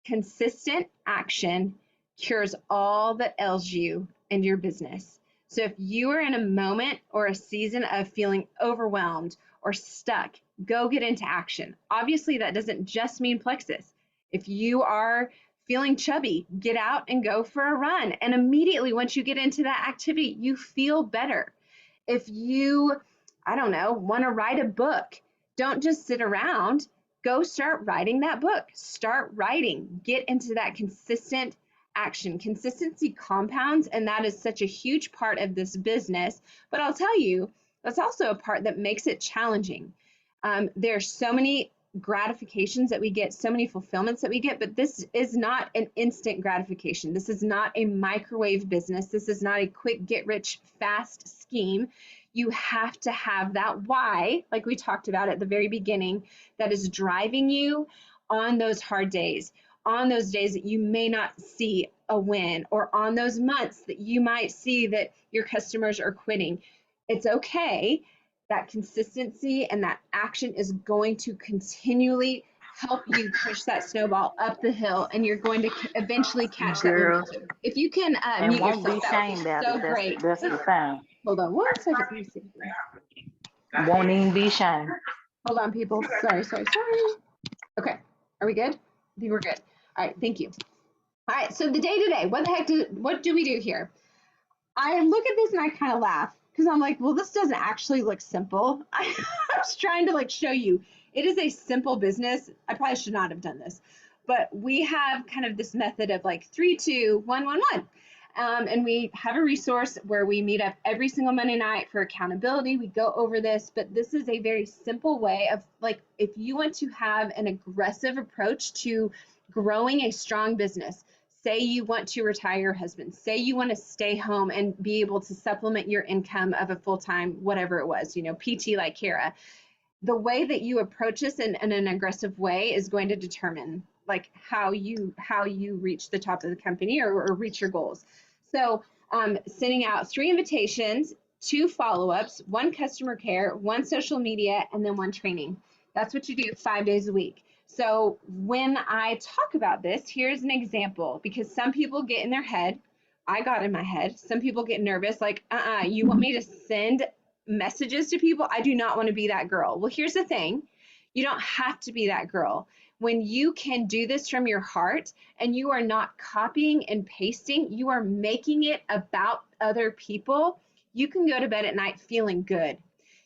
Consistent action cures all that ails you and your business. So if you are in a moment or a season of feeling overwhelmed or stuck, go get into action. Obviously, that doesn't just mean Plexus. If you are feeling chubby, get out and go for a run. And immediately once you get into that activity, you feel better. If you, want to write a book, don't just sit around. Go start writing that book. Start writing. Get into that consistent action. Consistency compounds, and that is such a huge part of this business. But I'll tell you, that's also a part that makes it challenging. There's so many gratifications that we get, so many fulfillments that we get, but this is not an instant gratification. This is not a microwave business. This is not a quick get rich fast scheme. You have to have that why, like we talked about at the very beginning, that is driving you on those hard days, on those days that you may not see a win, or on those months that you might see that your customers are quitting. It's okay. That consistency and that action is going to continually help you push that snowball up the hill, and you're going to eventually catch that Girl, momentum. If you can and mute won't be yourself, that would be ashamed about so it. great. That's the thing. Hold on one second. Let me see. Won't even be ashamed. Hold on, people. Sorry. Okay, are we good? I think we're good. All right, thank you. All right, so the day today, what do we do here? I look at this and I kind of laugh because I'm like, well, this doesn't actually look simple. I was trying to like show you, it is a simple business. I probably should not have done this, but we have kind of this method of like 3, 2, 1, 1, 1. And we have a resource where we meet up every single Monday night for accountability. We go over this, but this is a very simple way of like, if you want to have an aggressive approach to growing a strong business, say you want to retire your husband, say you want to stay home and be able to supplement your income of a full-time, whatever it was, PT like Kara, the way that you approach this in an aggressive way is going to determine like how you reach the top of the company or reach your goals. So sending out 3 invitations, 2 follow-ups, 1 customer care, 1 social media, and then 1 training. That's what you do 5 days a week. So when I talk about this, here's an example, because some people get in their head. I got in my head. Some people get nervous, like, you want me to send messages to people? I do not want to be that girl. Well, here's the thing. You don't have to be that girl. When you can do this from your heart and you are not copying and pasting, you are making it about other people, you can go to bed at night feeling good.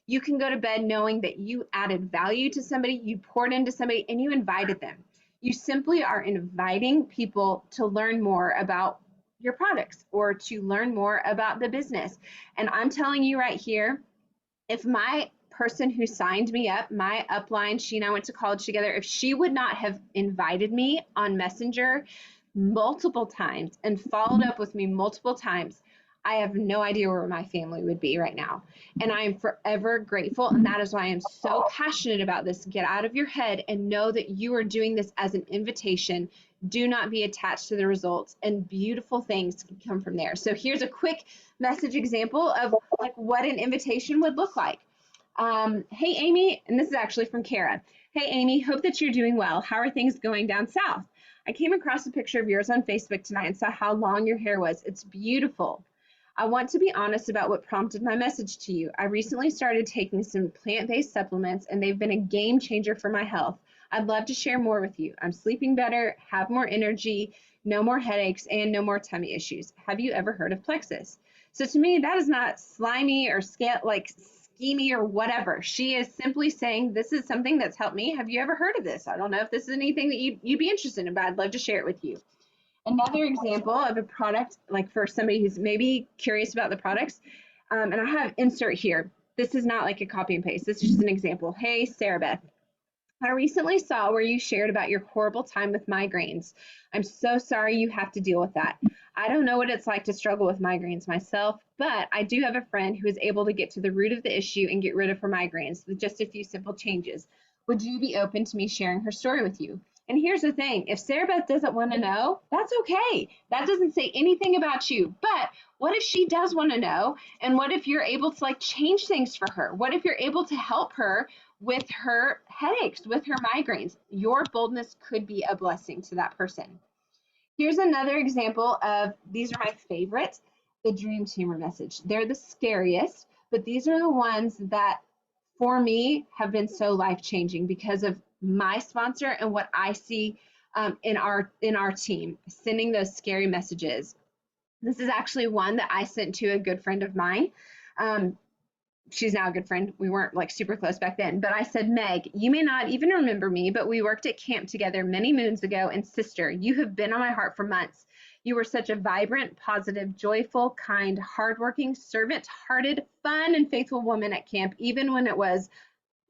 You can go to bed knowing that you added value to somebody, you poured into somebody, and you invited them. You simply are inviting people to learn more about your products or to learn more about the business. And I'm telling you right here, if my person who signed me up, my upline, she and I went to college together, if she would not have invited me on Messenger multiple times and followed up with me multiple times, I have no idea where my family would be right now. And I am forever grateful. And that is why I am so passionate about this. Get out of your head and know that you are doing this as an invitation. Do not be attached to the results, and beautiful things can come from there. So here's a quick message example of like what an invitation would look like. Hey, Amy, and this is actually from Kara. Hey, Amy, hope that you're doing well. How are things going down south? I came across a picture of yours on Facebook tonight and saw how long your hair was. It's beautiful. I want to be honest about what prompted my message to you. I recently started taking some plant-based supplements, and they've been a game changer for my health. I'd love to share more with you. I'm sleeping better, have more energy, no more headaches, and no more tummy issues. Have you ever heard of Plexus? So to me, that is not slimy or schemy or whatever. She is simply saying, this is something that's helped me. Have you ever heard of this? I don't know if this is anything that you'd be interested in, but I'd love to share it with you. Another example of a product, like for somebody who's maybe curious about the products, and I have insert here. This is not like a copy and paste. This is just an example. Hey, Sarah Beth. I recently saw where you shared about your horrible time with migraines. I'm so sorry you have to deal with that. I don't know what it's like to struggle with migraines myself, but I do have a friend who is able to get to the root of the issue and get rid of her migraines with just a few simple changes. Would you be open to me sharing her story with you? And here's the thing, if Sarah Beth doesn't want to know, that's okay. That doesn't say anything about you. But what if she does want to know? And what if you're able to like change things for her? What if you're able to help her with her headaches, with her migraines? Your boldness could be a blessing to that person. Here's another example of, these are my favorites, the dream teamer message. They're the scariest, but these are the ones that for me have been so life-changing because of my sponsor and what I see in our team, sending those scary messages. This is actually one that I sent to a good friend of mine. She's now a good friend. We weren't like super close back then, but I said, Meg, you may not even remember me, but we worked at camp together many moons ago, and sister, you have been on my heart for months. You were such a vibrant, positive, joyful, kind, hardworking, servant-hearted, fun, and faithful woman at camp, even when it was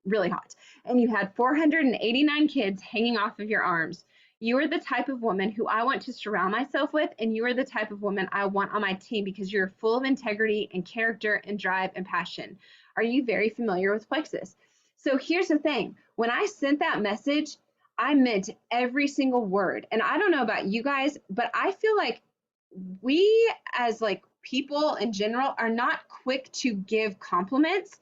really hot, and you had 489 kids hanging off of your arms, you are the type of woman who I want to surround myself with, and you are the type of woman I want on my team because you're full of integrity and character and drive and passion. Are you very familiar with Plexus? So here's the thing. When I sent that message, I meant every single word. And I don't know about you guys, but I feel like we as like people in general are not quick to give compliments,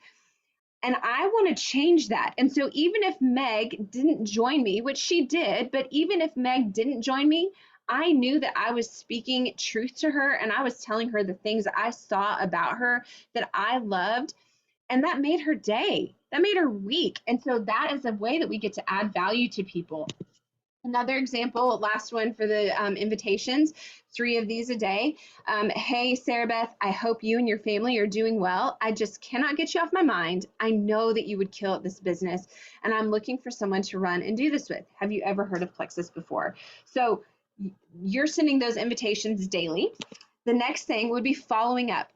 and I want to change that. And so even if Meg didn't join me, which she did, but even if Meg didn't join me, I knew that I was speaking truth to her, and I was telling her the things that I saw about her that I loved, and that made her day. That made her week. And so that is a way that we get to add value to people. Another example, last one for the invitations, 3 of these a day. Hey, Sarah Beth, I hope you and your family are doing well. I just cannot get you off my mind. I know that you would kill at this business, and I'm looking for someone to run and do this with. Have you ever heard of Plexus before? So you're sending those invitations daily. The next thing would be following up.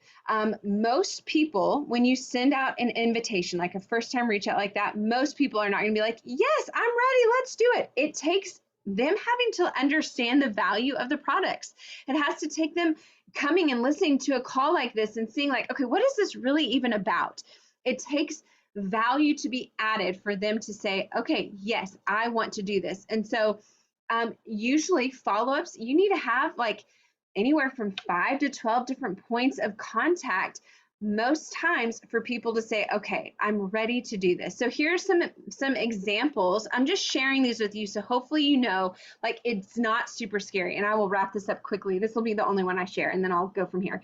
Most people, when you send out an invitation, like a first time reach out like that, most people are not going to be like, yes, I'm ready, let's do it. It takes them having to understand the value of the products. It has to take them coming and listening to a call like this and seeing like, okay, what is this really even about? It takes value to be added for them to say, okay, yes, I want to do this. And so usually follow-ups, you need to have like anywhere from 5 to 12 different points of contact most times for people to say, okay, I'm ready to do this. So here's some examples. I'm just sharing these with you, so hopefully you know, like, it's not super scary. And I will wrap this up quickly. This will be the only one I share, and then I'll go from here.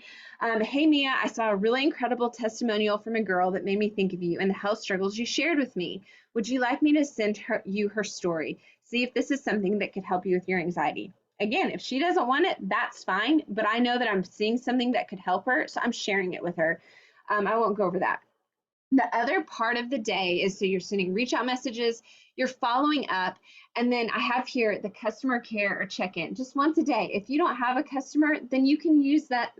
Hey, Mia, I saw a really incredible testimonial from a girl that made me think of you and the health struggles you shared with me. Would you like me to send you her story? See if this is something that could help you with your anxiety. Again, if she doesn't want it, that's fine. But I know that I'm seeing something that could help her, so I'm sharing it with her. I won't go over that. The other part of the day is, so you're sending reach out messages, you're following up, and then I have here the customer care or check-in just once a day. If you don't have a customer, then you can use that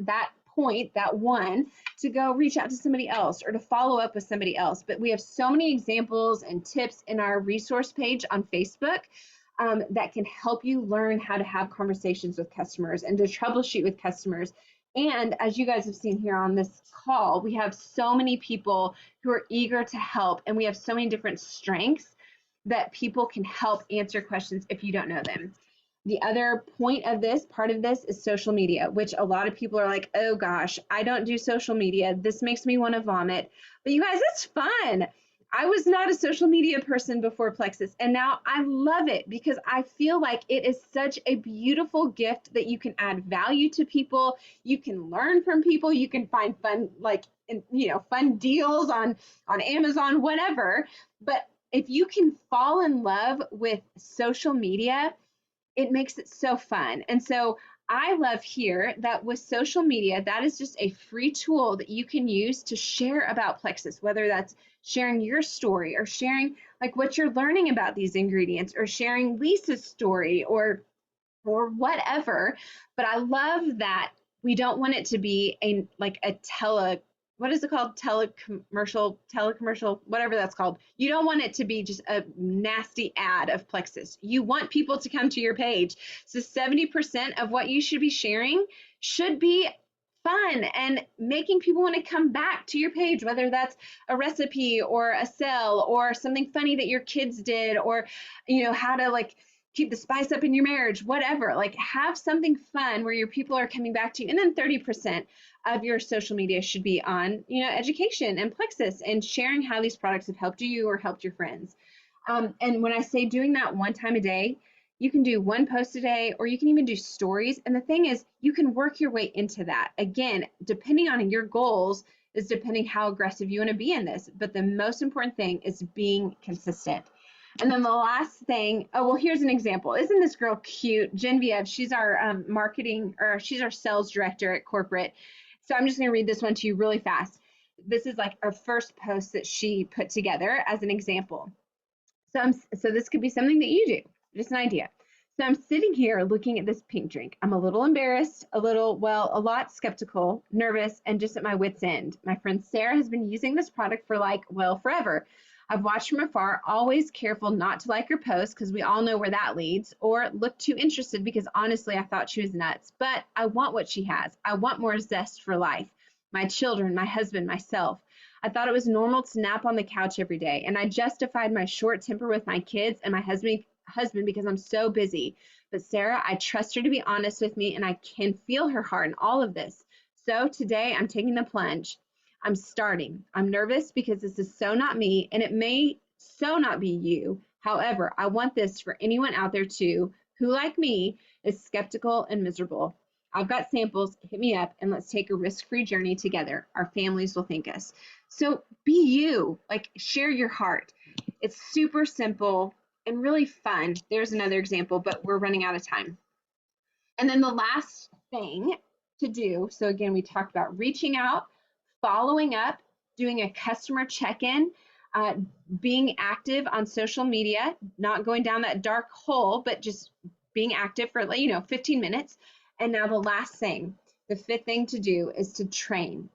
point, that one, to go reach out to somebody else or to follow up with somebody else. But we have so many examples and tips in our resource page on Facebook that can help you learn how to have conversations with customers and to troubleshoot with customers. And as you guys have seen here on this call, we have so many people who are eager to help, and we have so many different strengths that people can help answer questions if you don't know them. The other part of this is social media, which a lot of people are like, oh gosh, I don't do social media. This makes me want to vomit. But you guys, it's fun. I was not a social media person before Plexus, and now I love it because I feel like it is such a beautiful gift that you can add value to people. You can learn from people. You can find fun, fun deals on Amazon, whatever. But if you can fall in love with social media, it makes it so fun. And so I love here that with social media, that is just a free tool that you can use to share about Plexus, whether that's sharing your story or sharing like what you're learning about these ingredients or sharing Lisa's story or whatever. But I love that we don't want it to be what is it called? Telecommercial, whatever that's called. You don't want it to be just a nasty ad of Plexus. You want people to come to your page. So 70% of what you should be sharing should be fun and making people want to come back to your page, whether that's a recipe or a sell or something funny that your kids did, or, how to like keep the spice up in your marriage, whatever. Like, have something fun where your people are coming back to you. And then 30% of your social media should be on, education and Plexus and sharing how these products have helped you or helped your friends. And when I say doing that one time a day, you can do one post a day, or you can even do stories. And the thing is, you can work your way into that. Again, depending on your goals is depending how aggressive you want to be in this. But the most important thing is being consistent. And then the last thing, here's an example. Isn't this girl cute? Genevieve, she's our she's our sales director at corporate. So I'm just going to read this one to you really fast. This is like our first post that she put together as an example. So this could be something that you do, just an idea. So I'm sitting here looking at this pink drink. I'm a little embarrassed, a lot skeptical, nervous, and just at my wit's end. My friend Sarah has been using this product for forever. I've watched from afar, always careful not to like her post because we all know where that leads, or look too interested because honestly, I thought she was nuts. But I want what she has. I want more zest for life. My children, my husband, myself. I thought it was normal to nap on the couch every day, and I justified my short temper with my kids and my husband because I'm so busy. But Sarah, I trust her to be honest with me, and I can feel her heart in all of this. So today I'm taking the plunge. I'm starting. I'm nervous because this is so not me, and it may so not be you. However, I want this for anyone out there too who, like me, is skeptical and miserable. I've got samples. Hit me up and let's take a risk-free journey together. Our families will thank us. So be you, like share your heart. It's super simple and really fun. There's another example, but we're running out of time. And then the last thing to do, so again, we talked about reaching out, following up, doing a customer check-in, being active on social media, not going down that dark hole, but just being active for 15 minutes. And now the last thing, the fifth thing to do is to train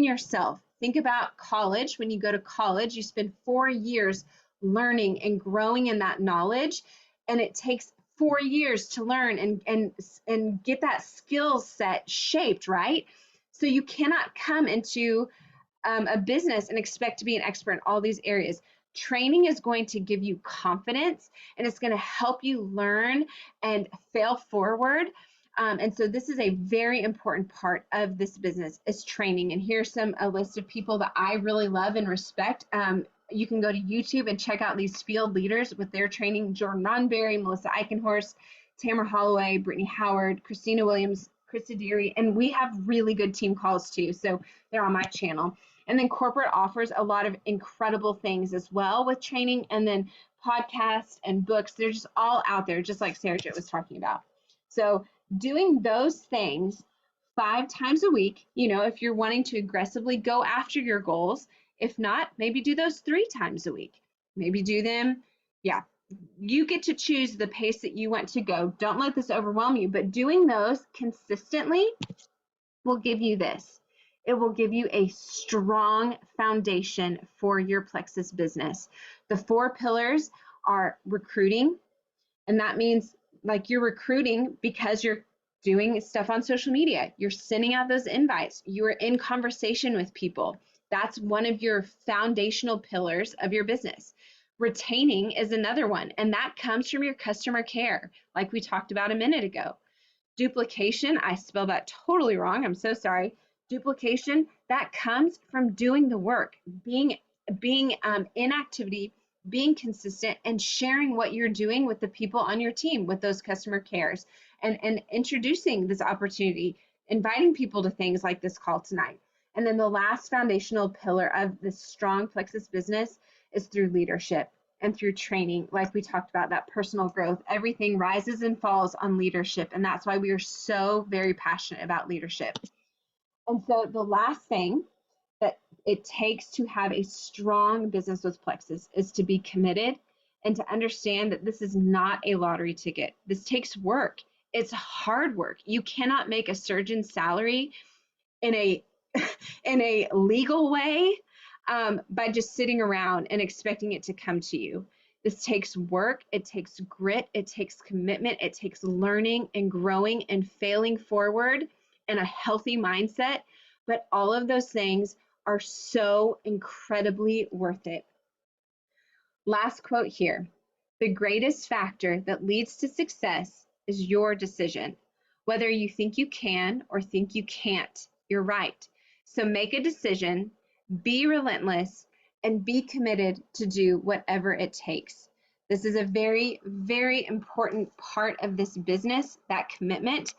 yourself. Think about college. When you go to college, you spend 4 years learning and growing in that knowledge, and it takes 4 years to learn and get that skill set shaped, right? So you cannot come into a business and expect to be an expert in all these areas. Training is going to give you confidence, and it's going to help you learn and fail forward. And so this is a very important part of this business is training. And here's a list of people that I really love and respect. You can go to YouTube and check out these field leaders with their training: Jordan Ronberry, Melissa Eichenhorst, Tamara Holloway, Brittany Howard, Christina Williams, Krista Deary, and we have really good team calls too. So they're on my channel. And then corporate offers a lot of incredible things as well with training, and then podcasts and books. They're just all out there, just like Sarah Jo was talking about. So doing those things 5 times a week, if you're wanting to aggressively go after your goals. If not, maybe do those 3 times a week. Maybe do them, you get to choose the pace that you want to go. Don't let this overwhelm you, but doing those consistently will give you this. It will give you a strong foundation for your Plexus business. The 4 pillars are recruiting, and that means like you're recruiting because you're doing stuff on social media. You're sending out those invites. You're in conversation with people. That's one of your foundational pillars of your business. Retaining is another one, and that comes from your customer care, like we talked about a minute ago. Duplication, I spelled that totally wrong. I'm so sorry. Duplication, that comes from doing the work, being in activity, being consistent, and sharing what you're doing with the people on your team, with those customer cares, and introducing this opportunity, inviting people to things like this call tonight. And then the last foundational pillar of this strong Plexus business is through leadership and through training. Like we talked about, that personal growth, everything rises and falls on leadership. And that's why we are so very passionate about leadership. And so the last thing that it takes to have a strong business with Plexus is to be committed and to understand that this is not a lottery ticket. This takes work. It's hard work. You cannot make a surgeon's salary in a in a legal way by just sitting around and expecting it to come to you. This takes work, it takes grit, it takes commitment, it takes learning and growing and failing forward and a healthy mindset. But all of those things are so incredibly worth it. Last quote here: the greatest factor that leads to success is your decision. Whether you think you can or think you can't, you're right. So make a decision, be relentless, and be committed to do whatever it takes. This is a very, very important part of this business, that commitment.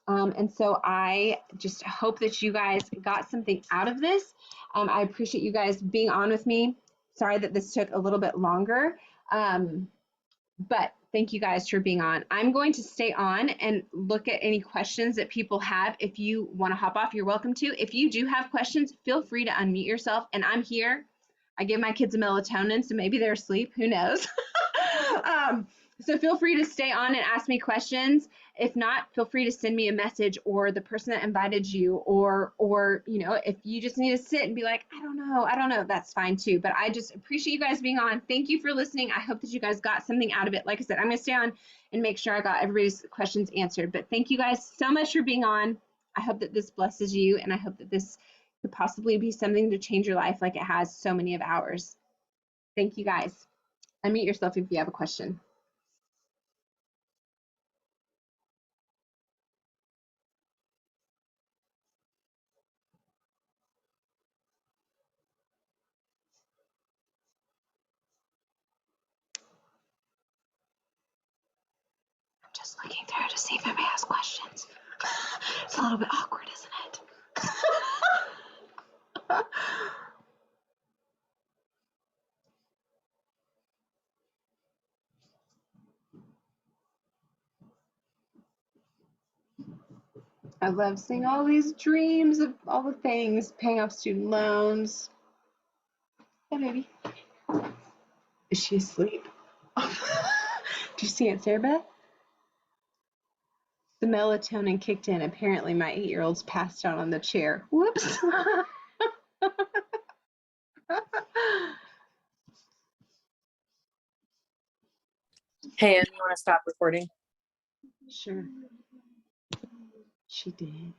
And so I just hope that you guys got something out of this. I appreciate you guys being on with me. Sorry that this took a little bit longer. But thank you guys for being on. I'm going to stay on and look at any questions that people have. If you want to hop off, you're welcome to. If you do have questions, feel free to unmute yourself. And I'm here. I give my kids a melatonin, so maybe they're asleep. Who knows? So feel free to stay on and ask me questions. If not, feel free to send me a message, or the person that invited you, or you know, if you just need to sit and be like, I don't know, that's fine too. But I just appreciate you guys being on. Thank you for listening. I hope that you guys got something out of it. Like I said, I'm gonna stay on and make sure I got everybody's questions answered. But thank you guys so much for being on. I hope that this blesses you, and I hope that this could possibly be something to change your life like it has so many of ours. Thank you guys. Unmute yourself if you have a question. Just looking through to see if anybody has questions. It's a little bit awkward, isn't it? I love seeing all these dreams of all the things, paying off student loans. Yeah, baby. Is she asleep? Do you see it, Sarah Beth? The melatonin kicked in. Apparently, my 8-year-old's passed out on the chair. Whoops. Hey, Ann, you want to stop recording? Sure. She did.